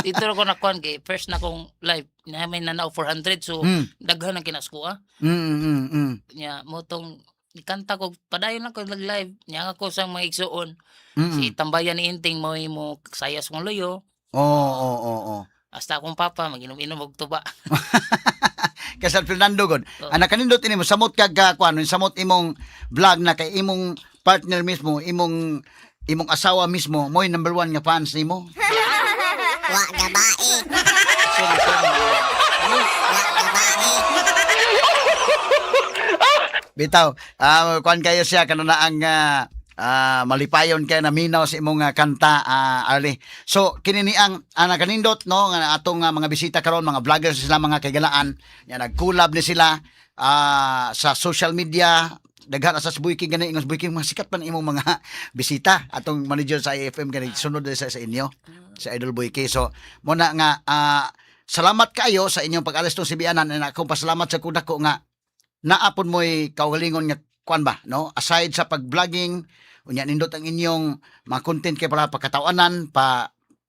Dito ra ko nakuan kay first na kong live na may nanaw 400 so daghan ang kinaskuha. Nya mo tong ikanta ko padayon lang ko nag-live nya ako sa mga igsuon. Si tambayan ni Inting mo sayas kong loyo. Oo. Hasta akong papa maginom-inom og tuba. Kay San Fernando god. Anak kanindot ini mo samot kag kuan, samot imong vlog na kay imong partner mismo, imong asawa mismo, mo'y number 1 nga fans nimo. Wa gabae. Bitaw, kuan kayo siya kanuna ang malipayon kay naminaw sa imong kanta Arlie. So kini ni ang anak kanindot no nga atong mga bisita karon mga vloggers sila mga kagalaan, ya nag-collab ni sila sa social media. Daghan sa Buiki gani ingos Buiki mga sikat man imong mga bisita atong manager sa IFM gani sunod sa inyo sa Idol Buiki. So mo na nga salamat kayo sa inyong pag-alis tong sibianan and ako pasalamat sa kuda ko nga naapon mo'y kaugalingon nga kuan ba no aside sa pag-vlogging unya nindot ang inyong mga content kay para pagkatawanan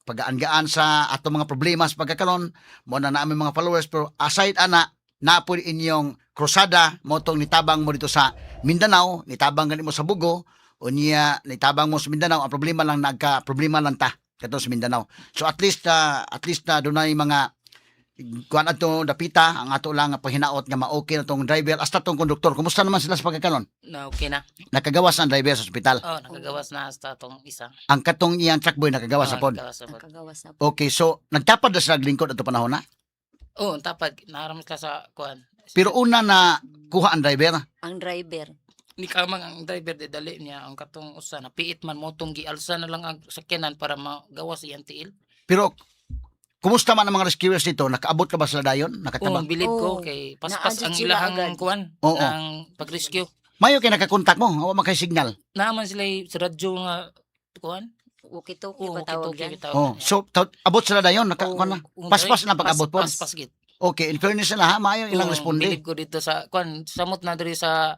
pagaan-gaan sa atong mga problema sa pagkakaron mo na naaming mga followers pero aside ana naapon inyong krusada mo tong nitabang mo dito sa Mindanao, nitabang gani mo sa Bugo, unya nitabang mo sa Mindanao, ang problema lang problema lang ta kato sa Mindanao. So at least na dunay mga kuan ato dapita ang ato lang nga paghinaot nga ma-okay na tong driver hasta tong konduktor. Kumusta naman sila sa pagkakaron? Na okay na. Nakagawas ang driver sa ospital. Oh, nakagawas na hasta tong isa. Ang katong iyang truck boy nakagawas sa pod. Nakagawas na pod. Nakagawas na po. Okay, so nagtapad na sila lingkod ato panahon na. Oh, tapad naram ka sa kuan. Pero una na kuha ang driver. Ang driver. Ni kamang ang driver de dali niya ang katong usa na piit man mo tong gialsa na lang ang sakyanan para magawas iyang tiil. Pero kumusta man ang mga rescuers dito? Nakaabot ka ba sila dayon? Oh, Nakatabang? bilib ko Oh, kay paspas ang naadjud sila ilahang agad. kuan Oo. ng pag-rescue. Mayo kay nakakontak mo, awa man kay signal. Naman sila sa radyo nga kuan. Walkie-talkie Oo, pa tawag kitoki yan. bitaw. Oh, so abot sila dayon, kuan na. Paspas na pag-abot po. Paspas gid. Okay, in fairness sila ha, mayo ilang responde. Bilib ko dito sa kuan samot na diri sa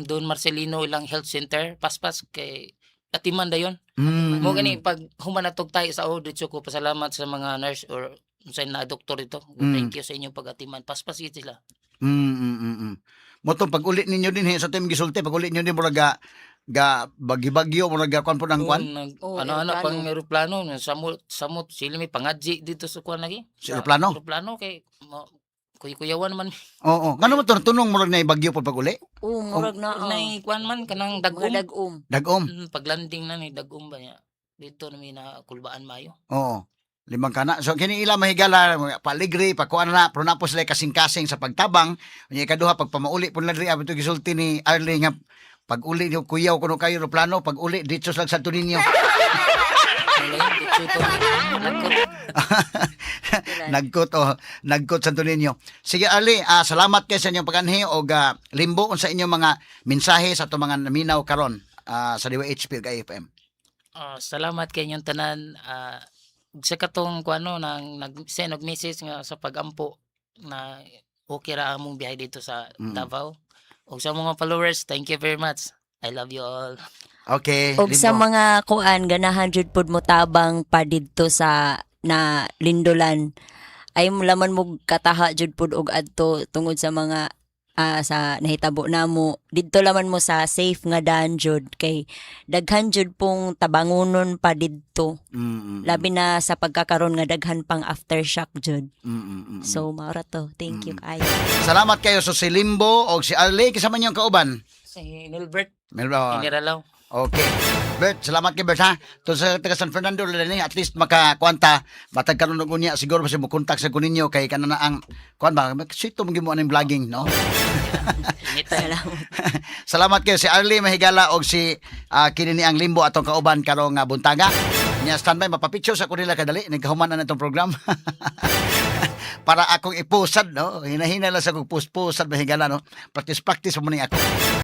Don Marcelino ilang health center paspas kay atiman dayon. Mo gani pag humanatog tayo sa audit ko pasalamat sa mga nurse or sa na doktor ito. Thank you sa inyong pag-atiman. Paspas gid sila. Mo to pag ulit ninyo din sa time gisulti, pag ulit ninyo din mura ga bagi-bagyo mura ga kuan po ng kuan. Ano pang eroplano samot sila may pangadji dito sa kuan lagi. Sa eroplano? Eroplano kay kuyawan man. Oo. Ngano mo tunong mura na bagyo pag uli? Oo, murag na. Nay kuan man kanang Mga dagom. dag-um. Dagom. Pag landing na ni dagom ba niya. Dito na may nakulbaan mayo. Oo. Limang kana. So kini ila mahigala paligri pakuan na pero na po sila kasing-kasing sa pagtabang. Unya ikaduha pag pamauli pud ladri abto gisulti ni Arlie nga pag uli niyo kuyaw kuno kayo no plano pag uli dito sa Santo Niño. Nagkot Santo Niño. Sige Arlie, salamat kay sa inyong pag-anhi og limbo sa inyong mga mensahe sa atong mga naminaw karon sa DWHP ug IFM. Salamat kay inyong tanan. Sa katong kuano nang nag-send og message nga sa pagampo na okay ra among biyahe dito sa Davao. Og sa mga followers, thank you very much. I love you all. Okay. Og sa limbo. mga kuan ganahan jud pud mo tabang pa didto sa na Lindolan. Ay mo laman mo kataha jud pud og adto tungod sa mga sa nahitabo namo didto laman mo sa safe nga daan jud kay daghan jud pong tabangonon pa didto. Labi na sa pagkakaron nga daghan pang aftershock jud. So maura to. Thank you kayo. Salamat kayo so si Limbo o si Arlie kasama niyong kauban. Si Nilbert, Melba. Iniralaw. Okay. Bert, salamat kay Bert ha. To sa taga San Fernando ni at least makakwanta matag karon og unya siguro basi mo kontak sa kuninyo kay kanana ang kuan ba sito mo gimo aning vlogging no. Anytime. Salamat. Salamat kayo si Arlie Mahigala og si kini ni ang Limbo atong kauban karong buntaga. Nya standby mapapicture sa kunila kadali nagkahuman na natong program. Para akong ipusad no. Hinahina lang sa kog post-posad Mahigala no. Practice mo ni ako.